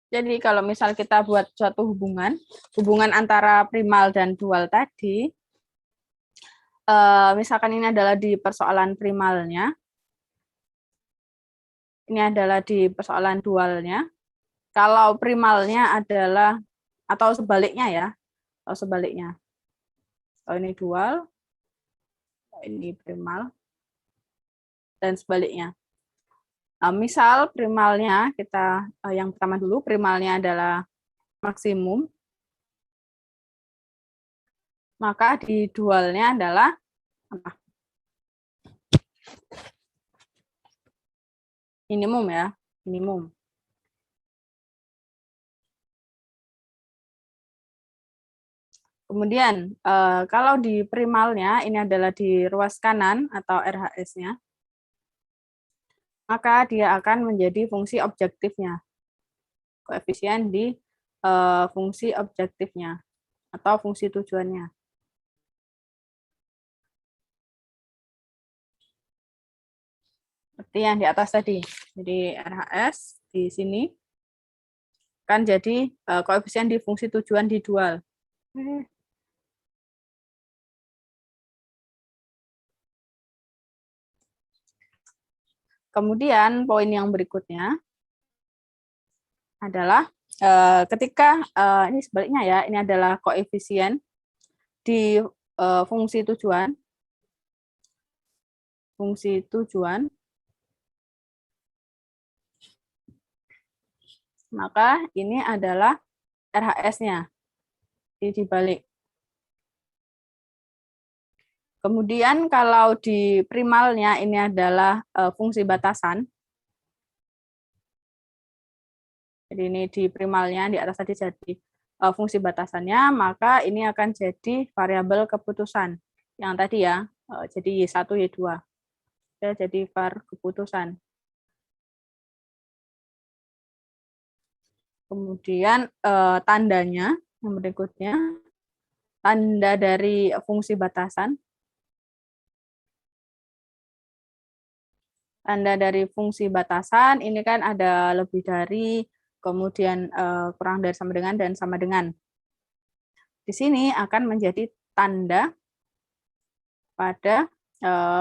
Jadi kalau misal kita buat suatu hubungan antara primal dan dual tadi, misalkan ini adalah di persoalan primalnya, ini adalah di persoalan dualnya. Kalau primalnya adalah, atau sebaliknya ya, atau sebaliknya. Kalau ini dual, ini primal, dan sebaliknya. Misal primalnya kita yang pertama dulu, primalnya adalah maksimum, maka di dualnya adalah apa? Minimum ya, minimum. Kemudian kalau di primalnya ini adalah di ruas kanan atau RHS-nya, maka dia akan menjadi fungsi objektifnya. Koefisien di fungsi objektifnya atau fungsi tujuannya. Seperti yang di atas tadi. Jadi RHS di sini kan jadi koefisien di fungsi tujuan di dual. Kemudian poin yang berikutnya adalah ketika ini sebaliknya ya, ini adalah koefisien di fungsi tujuan, maka ini adalah RHS-nya dibalik. Kemudian kalau di primalnya ini adalah fungsi batasan. Jadi ini di primalnya di atas tadi jadi fungsi batasannya, maka ini akan jadi variabel keputusan. Yang tadi ya, jadi Y1, Y2. Ya, jadi var keputusan. Kemudian tandanya yang berikutnya, tanda dari fungsi batasan. Tanda dari fungsi batasan ini kan ada lebih dari, kemudian kurang dari sama dengan, dan sama dengan. Di sini akan menjadi tanda pada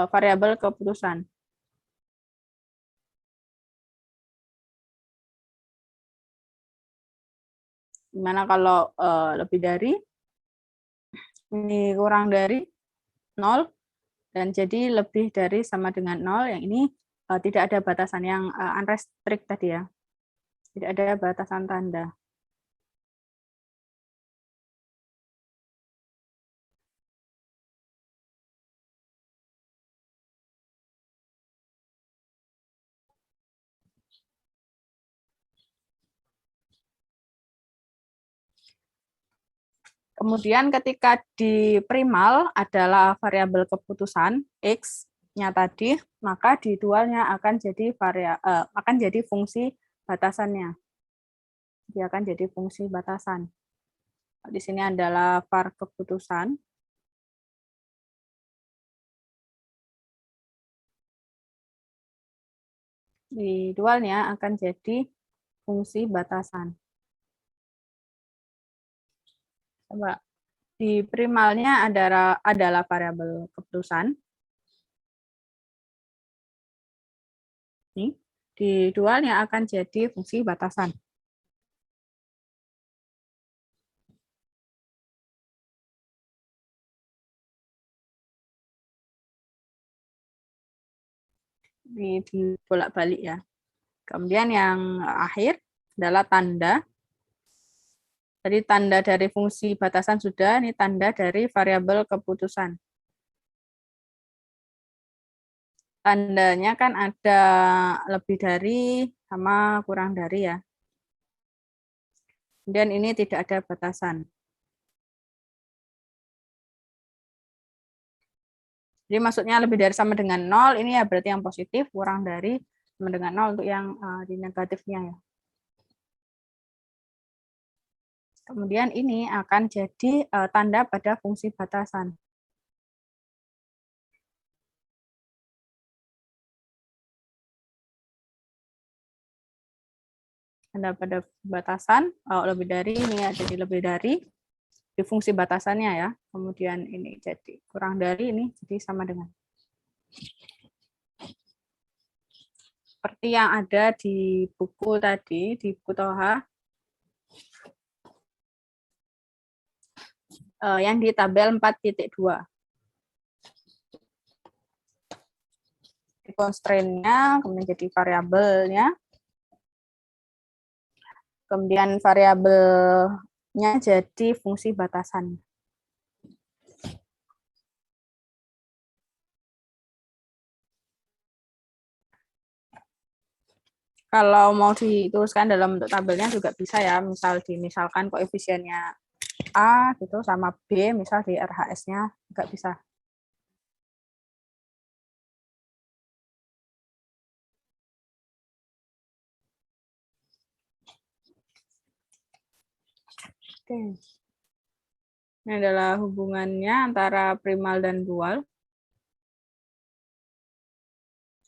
variabel keputusan. Dimana kalau lebih dari, ini kurang dari 0, dan jadi lebih dari sama dengan 0, yang ini tidak ada batasan yang unrestricted tadi ya. Tidak ada batasan tanda. Kemudian ketika di primal adalah variabel keputusan X-nya tadi, maka di dualnya akan jadi fungsi batasannya. Dia akan jadi fungsi batasan. Di sini adalah var keputusan. Di dualnya akan jadi fungsi batasan. Coba di primalnya adalah variabel keputusan. Ini di dualnya akan jadi fungsi batasan. Ini dibolak-balik ya. Kemudian yang akhir adalah tanda. Jadi tanda dari fungsi batasan sudah, ini tanda dari variabel keputusan. Tandanya kan ada lebih dari sama kurang dari ya. Kemudian ini tidak ada batasan. Jadi maksudnya lebih dari sama dengan 0, ini ya berarti yang positif, kurang dari sama dengan 0 untuk yang di negatifnya ya. Kemudian ini akan jadi tanda pada fungsi batasan. Tanda pada batasan, lebih dari, ini ya jadi lebih dari, di fungsi batasannya ya. Kemudian ini jadi kurang dari, ini jadi sama dengan. Seperti yang ada di buku tadi, di buku Toha, yang di tabel 4.2. Di constraint-nya, kemudian jadi variabelnya, kemudian variabelnya jadi fungsi batasan. Kalau mau dituliskan dalam bentuk tabelnya juga bisa ya, misalkan koefisiennya A gitu sama B, misal di RHS-nya juga bisa. Oke. Ini adalah hubungannya antara primal dan dual.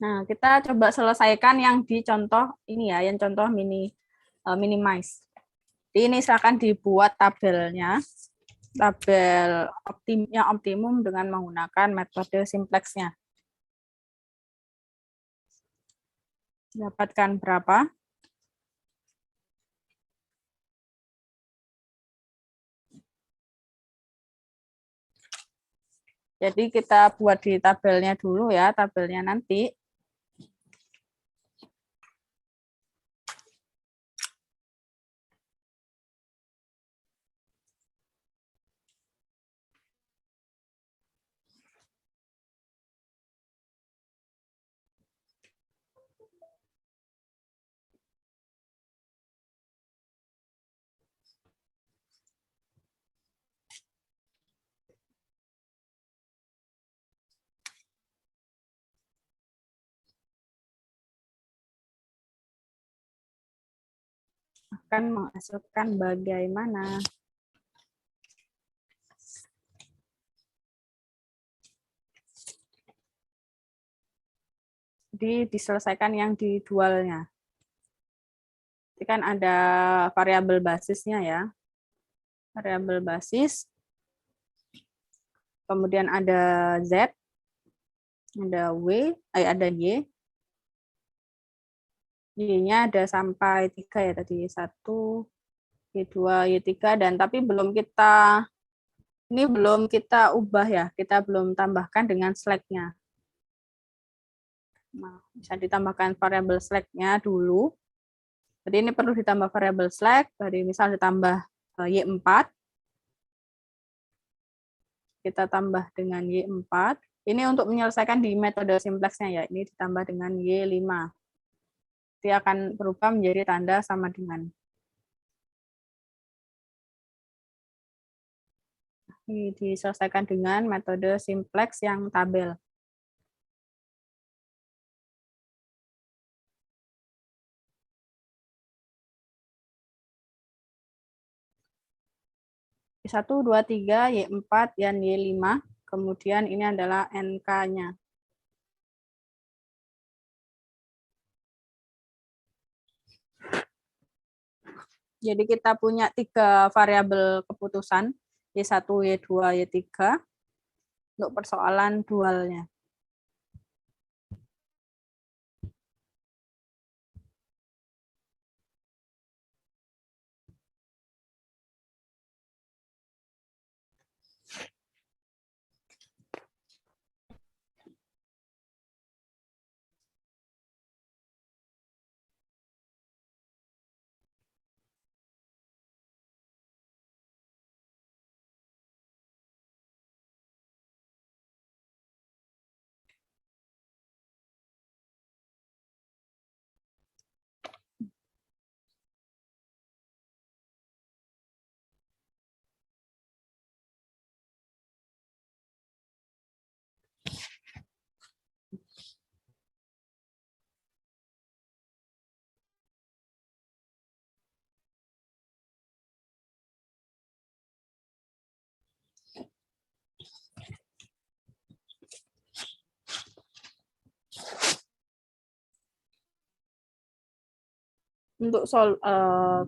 Nah, kita coba selesaikan yang di contoh ini ya, yang contoh minimize. Jadi ini silakan dibuat tabelnya, tabel yang optimum dengan menggunakan metode simplexnya. Dapatkan berapa? Jadi kita buat di tabelnya dulu ya, tabelnya nanti. Akan menghasilkan bagaimana? Jadi diselesaikan yang di dualnya. Ini kan ada variabel basisnya ya. Variabel basis. Kemudian ada Z, ada W, ada Y. Y-nya ada sampai 3 ya tadi, 1, Y2, Y3, dan tapi belum kita ubah ya, kita belum tambahkan dengan slack-nya. Nah, bisa ditambahkan variabel slack-nya dulu. Jadi ini perlu ditambah variabel slack, jadi misal ditambah Y4, kita tambah dengan Y4. Ini untuk menyelesaikan di metode simplex-nya ya, ini ditambah dengan Y5. Dia akan berubah menjadi tanda sama dengan. Ini diselesaikan dengan metode simplex yang tabel. Y1, 2, 3, Y4, dan Y5. Kemudian ini adalah NK-nya. Jadi kita punya 3 variabel keputusan, Y1, Y2, Y3, untuk persoalan dualnya. Untuk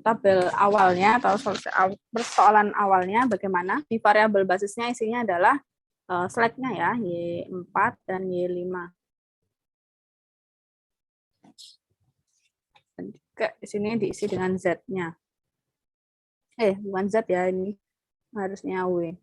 tabel awalnya atau persoalan awalnya bagaimana? Di variabel basisnya isinya adalah seleknya ya, Y4 dan Y5. Dan juga di sini diisi dengan Z-nya. Bukan Z ya, ini harusnya W.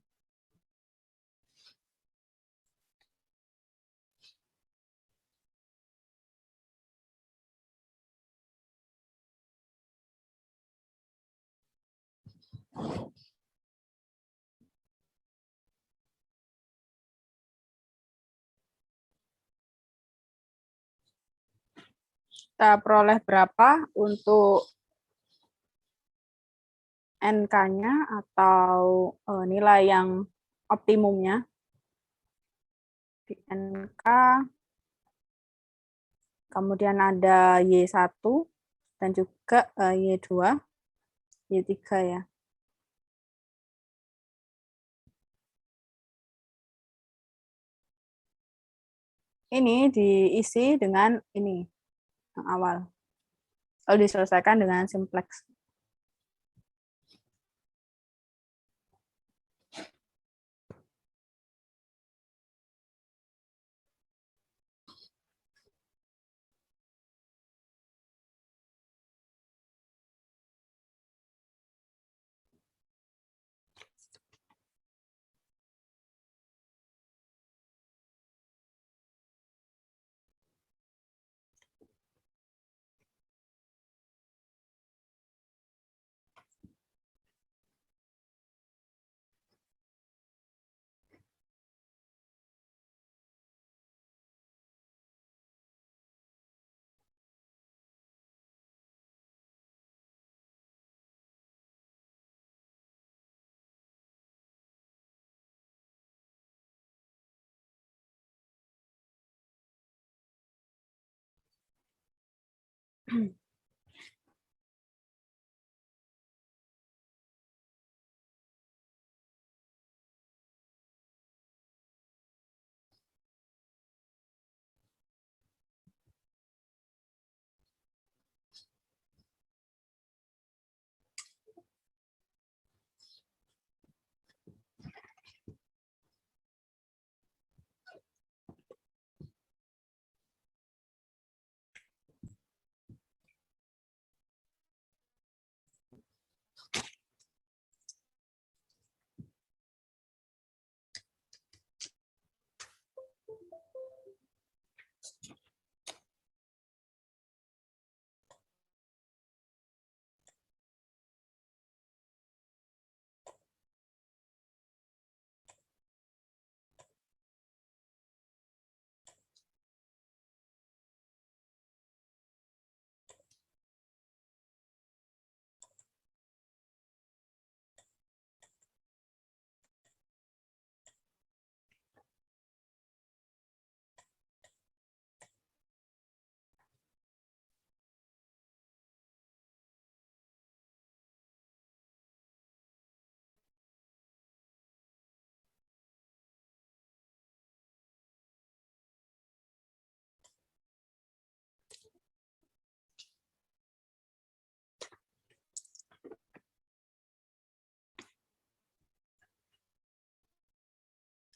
Kita peroleh berapa untuk NK-nya atau nilai yang optimumnya. Di NK, kemudian ada Y1 dan juga Y2, Y3 ya. Ini diisi dengan ini yang awal. Lalu diselesaikan dengan simplex.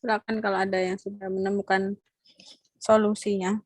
Silakan kalau ada yang sudah menemukan solusinya.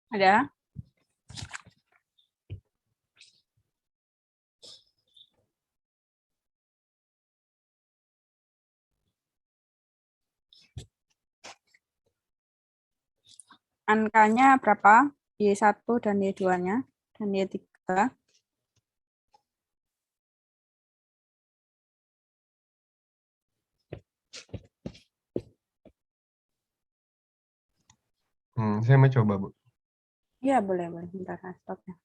Ada? Angkanya berapa? Y1 dan Y2-nya dan Y3. Saya mau coba, Bu. Iya, boleh. Bentar, stopnya.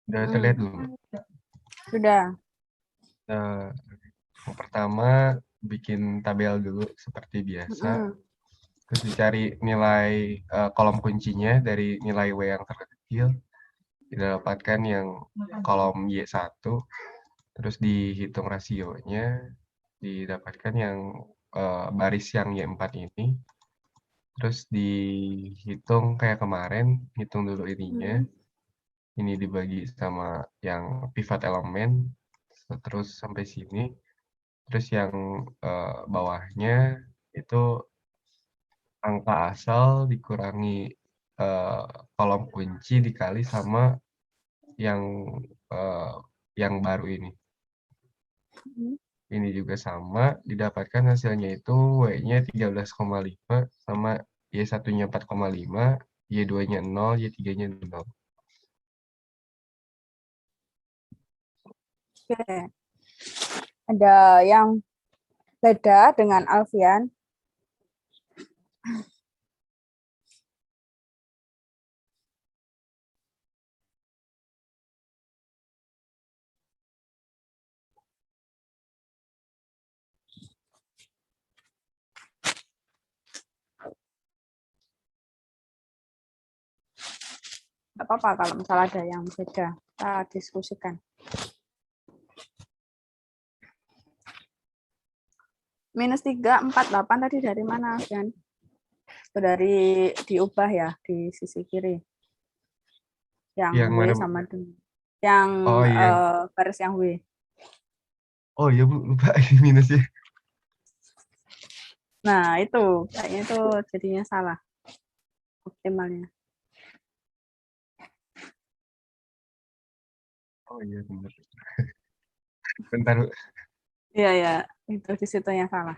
Udah terlihat belum, Bu? Sudah. Yang pertama, bikin tabel dulu seperti biasa. Terus dicari nilai kolom kuncinya dari nilai W yang terkecil. Didapatkan yang kolom Y1. Terus dihitung rasionya. Didapatkan yang baris yang Y4 ini. Terus dihitung kayak kemarin. Hitung dulu ininya. Ini dibagi sama yang pivot elemen. Terus sampai sini. Terus yang bawahnya itu angka asal dikurangi kolom kunci dikali sama yang eh, yang baru ini. Ini juga sama, didapatkan hasilnya itu W-nya 13,5 sama Y1-nya 4,5, Y2-nya 0, Y3-nya 0. Oke. Ada yang beda dengan Alfian? Nggak apa-apa kalau misalnya ada yang beda, kita diskusikan. -348 tadi dari mana, Alfian? Dari diubah ya, di sisi kiri. Yang Yang W mana, Bu? sama dengan yang Oh iya. baris yang W. Oh iya, Bu, lupa ini minusnya. Nah, itu kayaknya itu jadinya salah optimalnya. Oh iya, benar. Bentar, Bu. Iya, ya, itu di situ yang salah.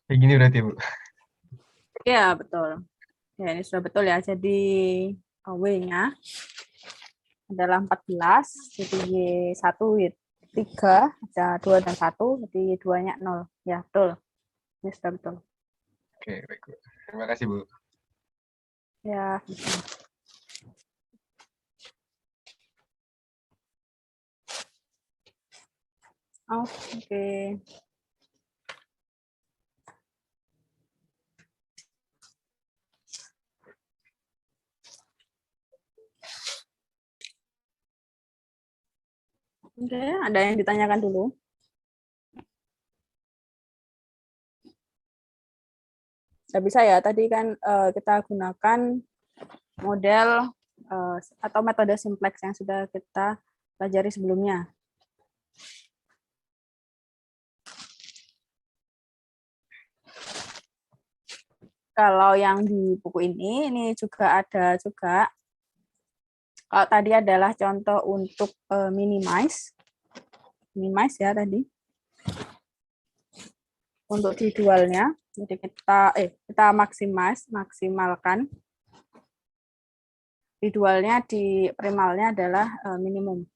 Kayak gini berarti, Bu. Ya, betul. Ya, ini sudah betul ya. Jadi W-nya adalah 14, jadi Y1, Y3, ada 2 dan 1, jadi Y2-nya 0. Ya, betul. Ini sudah betul. Oke, baik, Bu. Terima kasih, Bu. Ya. Oke. Oke, ada yang ditanyakan dulu? Nggak bisa ya, tadi kan kita gunakan model atau metode simplex yang sudah kita pelajari sebelumnya. Kalau yang di buku ini juga ada juga. Kalau tadi adalah contoh untuk minimize ya tadi. Untuk di dualnya, jadi kita maksimalkan. Di dualnya, di primalnya adalah minimum.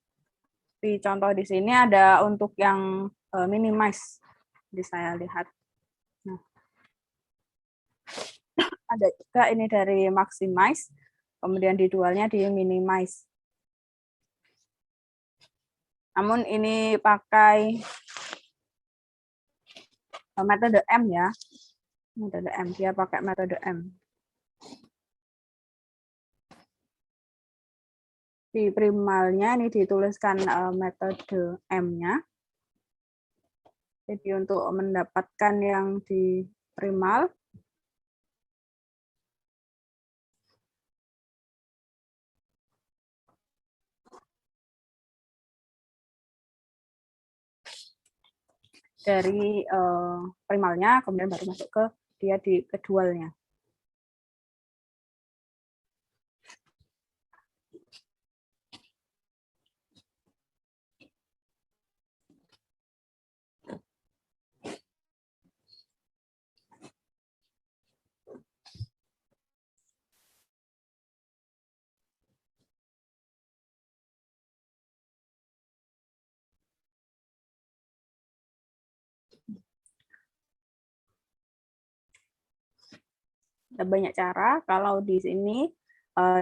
Di contoh di sini ada untuk yang minimize, jadi saya lihat. Nah, ada juga ini dari maximize, kemudian di dualnya di minimize. Namun ini pakai metode M ya, metode M, dia pakai metode M. Di primalnya ini dituliskan metode M-nya. Jadi untuk mendapatkan yang di primal, dari primalnya, kemudian baru masuk ke dia di kedualnya. Ada banyak cara. Kalau di sini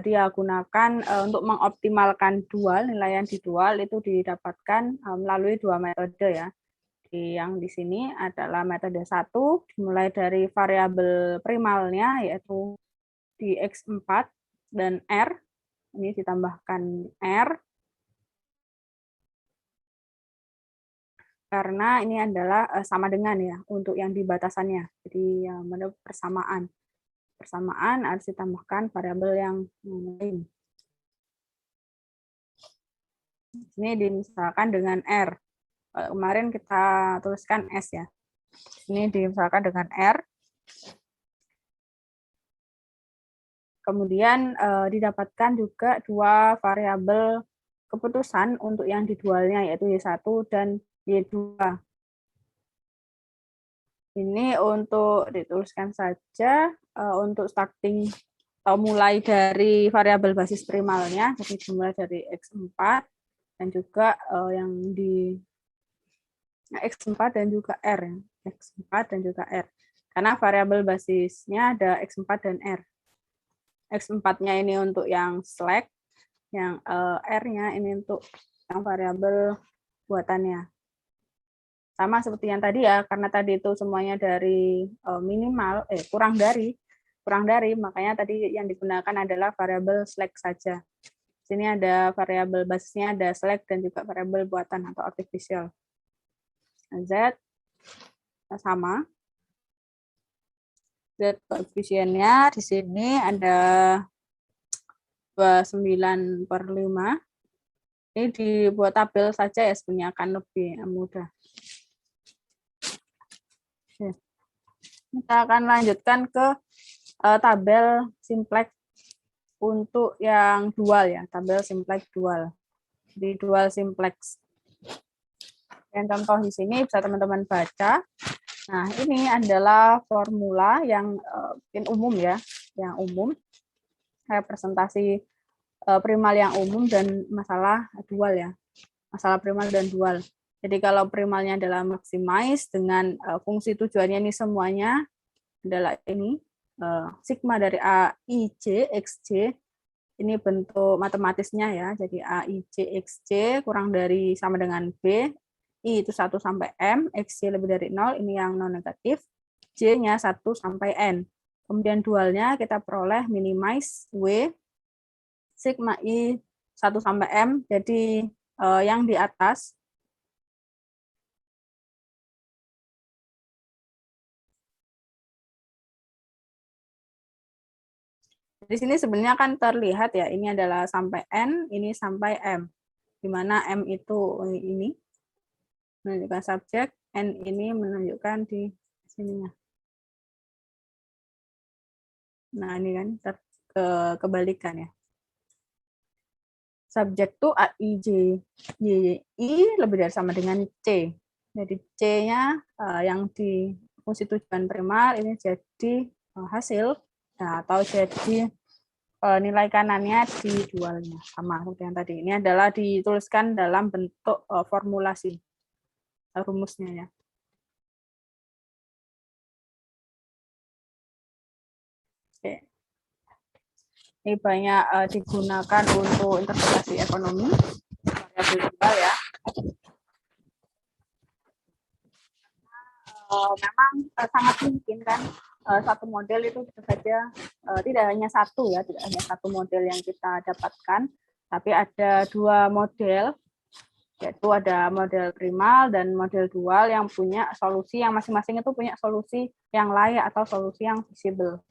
dia gunakan untuk mengoptimalkan dual, nilai yang di dual itu didapatkan melalui dua metode ya. Yang di sini adalah metode 1, dimulai dari variabel primalnya, yaitu di X4 dan R. Ini ditambahkan R. Karena ini adalah sama dengan ya, untuk yang di batasannya. Jadi menurut persamaan. Persamaan harus ditambahkan variabel yang lain. Ini dimisalkan dengan R. Kemarin kita tuliskan S ya. Ini dimisalkan dengan R. Kemudian didapatkan juga dua variabel keputusan untuk yang di dualnya, yaitu Y1 dan Y2. Ini untuk dituliskan saja untuk starting atau mulai dari variabel basis primalnya, jadi dimulai dari X4 dan juga yang di X4 dan juga R. X4 dan juga R. Karena variabel basisnya ada X4 dan R. X4-nya ini untuk yang slack, yang R-nya ini untuk yang variabel buatannya. Sama seperti yang tadi ya, karena tadi itu semuanya dari kurang dari, makanya tadi yang digunakan adalah variabel slack saja. Sini ada variabel basisnya, ada slack dan juga variabel buatan atau artificial. Z sama. Z koefisiennya di sini ada 29/5. Ini dibuat tabel saja ya, sebenarnya akan lebih mudah. Oke. Kita akan lanjutkan ke tabel simplex untuk yang dual ya, tabel simplex dual. Di dual simplex. Yang contoh di sini bisa teman-teman baca. Nah, ini adalah formula yang umum ya, yang umum, representasi primal yang umum dan masalah dual ya, masalah primal dan dual. Jadi kalau primalnya adalah maximize dengan fungsi tujuannya ini semuanya adalah ini sigma dari A I J X J, ini bentuk matematisnya ya, jadi A I J X J kurang dari sama dengan B. I itu 1 sampai M, X-nya lebih dari 0, ini yang non-negatif, J-nya 1 sampai N. Kemudian dualnya kita peroleh minimize W, sigma I 1 sampai M, jadi yang di atas, di sini sebenarnya kan terlihat ya, ini adalah sampai N, ini sampai M, di mana M itu ini, menunjukkan subjek, N ini menunjukkan di sininya. Nah, ini kan kebalikan ya. Subjek itu A, I, J, Y, I lebih dari sama dengan C. Jadi C-nya yang di fungsi tujuan primal ini jadi hasil, nah, atau jadi nilai kanannya di dualnya. Sama seperti yang tadi. Ini adalah dituliskan dalam bentuk formulasi. Rumusnya ya. Oke. Ini banyak digunakan untuk interpretasi ekonomi, variabel dual ya. Memang sangat mungkin kan satu model itu bisa saja tidak hanya satu ya, tidak hanya satu model yang kita dapatkan, tapi ada dua model, yaitu ada model primal dan model dual yang punya solusi yang masing-masing itu punya solusi yang layak atau solusi yang visible.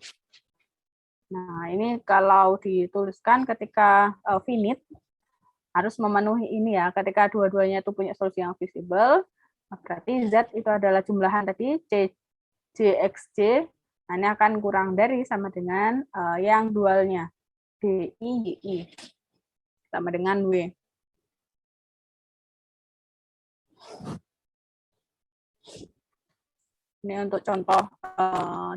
Nah, ini kalau dituliskan ketika finite harus memenuhi ini ya, ketika dua-duanya itu punya solusi yang visible, berarti Z itu adalah jumlahan tadi C, JXJ, nah ini akan kurang dari sama dengan yang dualnya DI, YI, sama dengan W. Ini untuk contoh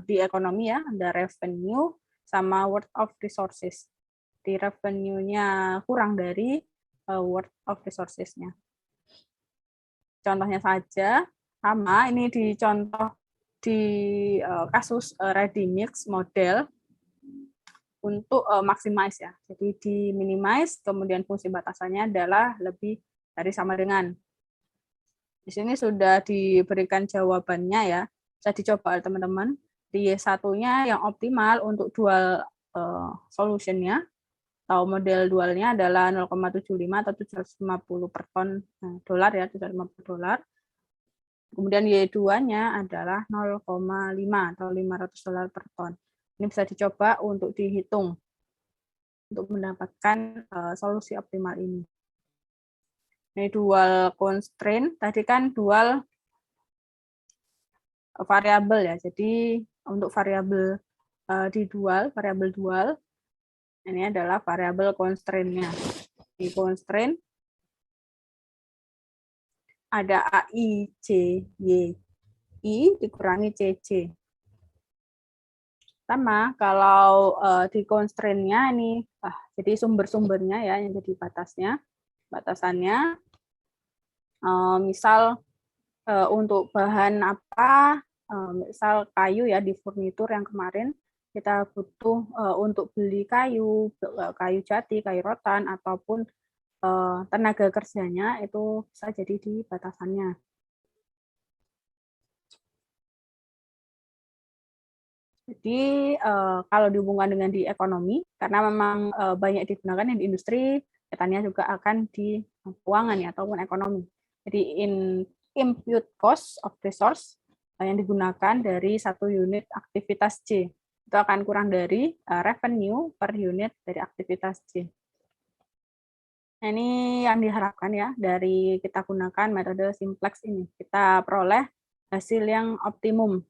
di ekonomi ya, ada revenue sama worth of resources. Di revenue-nya kurang dari worth of resources-nya. Contohnya saja, sama, ini di contoh di kasus ready mix model untuk maximize ya. Jadi di minimize, kemudian fungsi batasannya adalah lebih dari sama dengan. Di sini sudah diberikan jawabannya ya. Bisa dicoba oleh teman-teman. Di Y1-nya yang optimal untuk dual solution-nya atau model dualnya adalah 0,75 atau 750 per ton dolar ya, 750 dolar. Kemudian Y2-nya adalah 0,5 atau 500 dolar per ton. Ini bisa dicoba untuk dihitung untuk mendapatkan solusi optimal ini. Ini dual constraint, tadi kan dual variabel ya. Jadi untuk variabel di dual, variabel dual, ini adalah variabel constraint-nya. Di constraint ada AI, J, Y, I dikurangi CJ. Sama kalau di constraint-nya ini, jadi sumber-sumbernya ya yang jadi batasannya, misal untuk bahan apa, misal kayu ya di furnitur yang kemarin kita butuh untuk beli kayu, kayu jati, kayu rotan, ataupun tenaga kerjanya itu bisa jadi di batasannya. Jadi kalau dihubungkan dengan di ekonomi, karena memang banyak digunakan di industri, kaitannya juga akan di keuangan ya ataupun ekonomi. Jadi input cost of resource yang digunakan dari satu unit aktivitas J itu akan kurang dari revenue per unit dari aktivitas J. Nah, ini yang diharapkan ya dari kita gunakan metode simplex ini. Kita peroleh hasil yang optimum.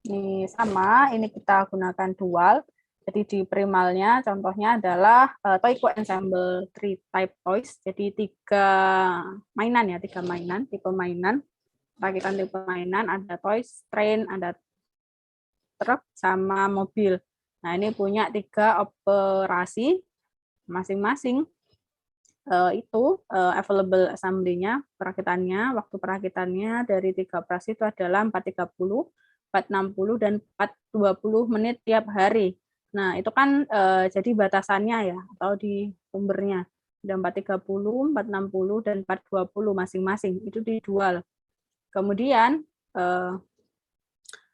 Ini sama, ini kita gunakan dual. Jadi di primalnya contohnya adalah Toyco Ensemble 3 Type Toys. Jadi tiga mainan ya, tipe mainan. Rakitan tipe mainan, ada toys, train, ada truk, sama mobil. Nah, ini punya 3 operasi masing-masing. Itu available assembly-nya, perakitannya, waktu perakitannya dari 3 operasi itu adalah 4.30, 4.60, dan 4.20 menit tiap hari. Nah, itu kan jadi batasannya ya, atau di sumbernya. Ada 4.30, 4.60, dan 4.20 masing-masing. Itu di dual. Kemudian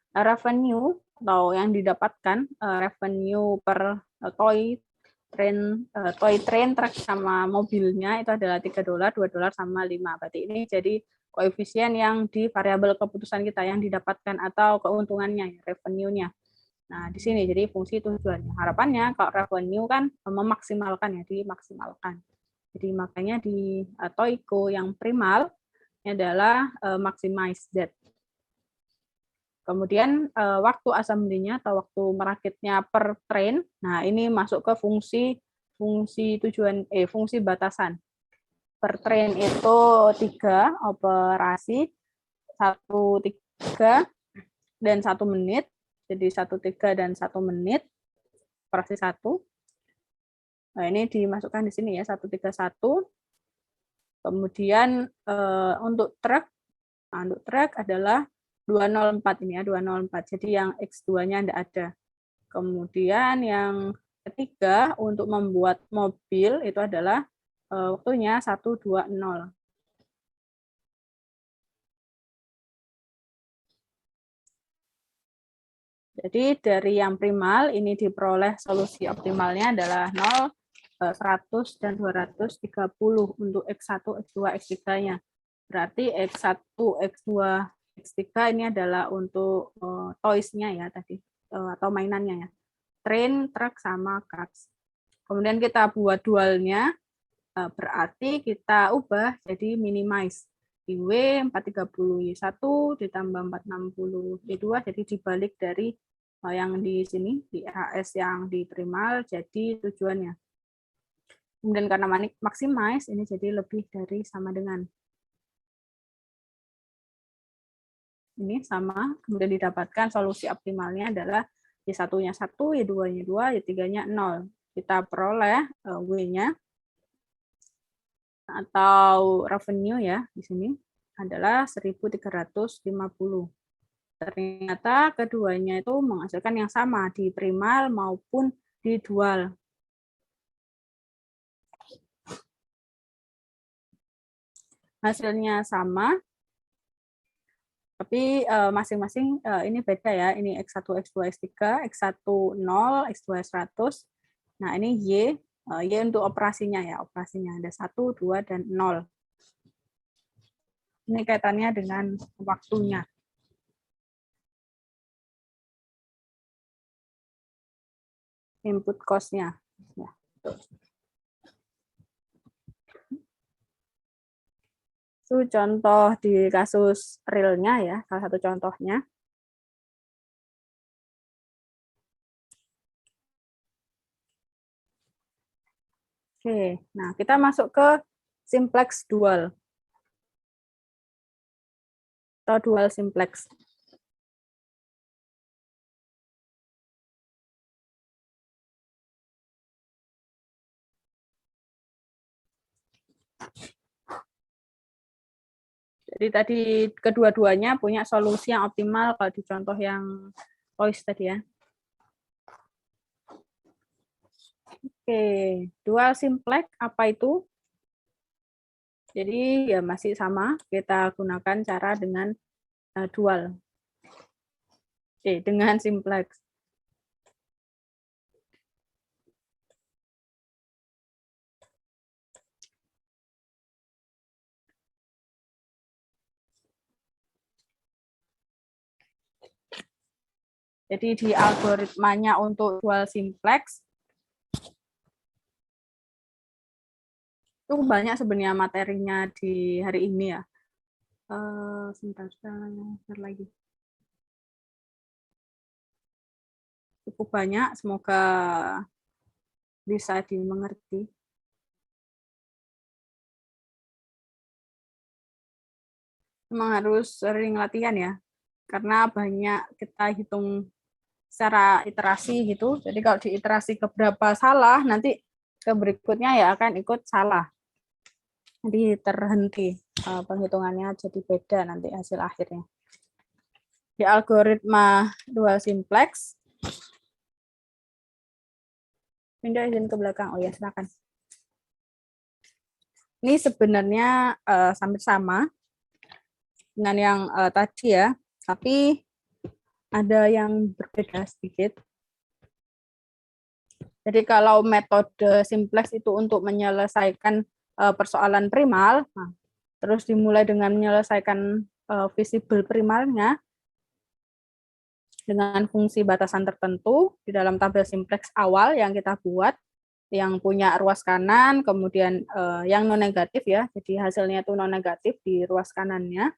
revenue atau yang didapatkan revenue per toy train, truk sama mobilnya itu adalah $3, $2 sama 5. Berarti ini jadi koefisien yang di variabel keputusan kita yang didapatkan atau keuntungannya, revenue-nya. Nah, di sini jadi fungsi tujuannya. Harapannya kalau revenue kan memaksimalkan ya, dimaksimalkan. Jadi makanya di Toyco yang primal ini adalah maximize that. Kemudian waktu assembly-nya atau waktu merakitnya per train, nah ini masuk ke fungsi batasan. Per train itu 3 operasi, 1, 3, dan 1 menit. Jadi 1, 3, dan 1 menit operasi 1. Nah, ini dimasukkan di sini ya, 1, 3, 1. Kemudian untuk truk adalah 204 ini ya, 204. Jadi yang X2-nya tidak ada. Kemudian yang ketiga untuk membuat mobil itu adalah waktunya 120. Jadi dari yang primal ini diperoleh solusi optimalnya adalah 0, 100, dan 230 untuk X1, X2, X3-nya. Berarti X1, X2, X3 ini adalah untuk toys-nya ya tadi, atau mainannya ya. Train, truk, sama cars. Kemudian kita buat dualnya, berarti kita ubah jadi minimize. IW 430 Y1 ditambah 460 Y2, jadi dibalik dari yang di sini, di HS yang di primal, jadi tujuannya. Kemudian karena maximize, ini jadi lebih dari sama dengan. Ini sama, kemudian didapatkan solusi optimalnya adalah Y1-nya 1, Y2-nya 2, Y3-nya 0. Kita peroleh W-nya atau revenue ya di sini adalah 1.350. Ternyata keduanya itu menghasilkan yang sama di primal maupun di dual. Hasilnya sama, tapi masing-masing ini beda ya. Ini X1, X2, X3, X1 0, X2 100. Nah, ini Y untuk operasinya ya, operasinya ada 1, 2, dan 0. Ini kaitannya dengan waktunya. Input cost-nya. Ya. Itu contoh di kasus realnya ya, salah satu contohnya. Oke, nah kita masuk ke simplex dual atau dual simplex. Jadi tadi kedua-duanya punya solusi yang optimal kalau di contoh yang Lois tadi ya. Oke, dual simplex apa itu? Jadi ya masih sama, kita gunakan cara dengan dual. Oke, dengan simplex. Jadi di algoritmanya untuk dual simplex itu banyak sebenarnya materinya di hari ini ya. Sebentar lagi. Cukup banyak, semoga bisa dimengerti. Memang harus sering latihan ya, karena banyak kita hitung secara iterasi gitu. Jadi kalau di iterasi keberapa salah, nanti ke berikutnya ya akan ikut salah. Jadi terhenti penghitungannya, jadi beda nanti hasil akhirnya. Di algoritma dual simplex, pindah izin ke belakang. Oh ya, silakan. Ini sebenarnya hampir sama dengan yang tadi ya, tapi ada yang berbeda sedikit. Jadi kalau metode simplex itu untuk menyelesaikan persoalan primal, nah, terus dimulai dengan menyelesaikan visible primalnya dengan fungsi batasan tertentu di dalam tabel simplex awal yang kita buat, yang punya ruas kanan, kemudian yang non negatif ya, jadi hasilnya itu non negatif di ruas kanannya.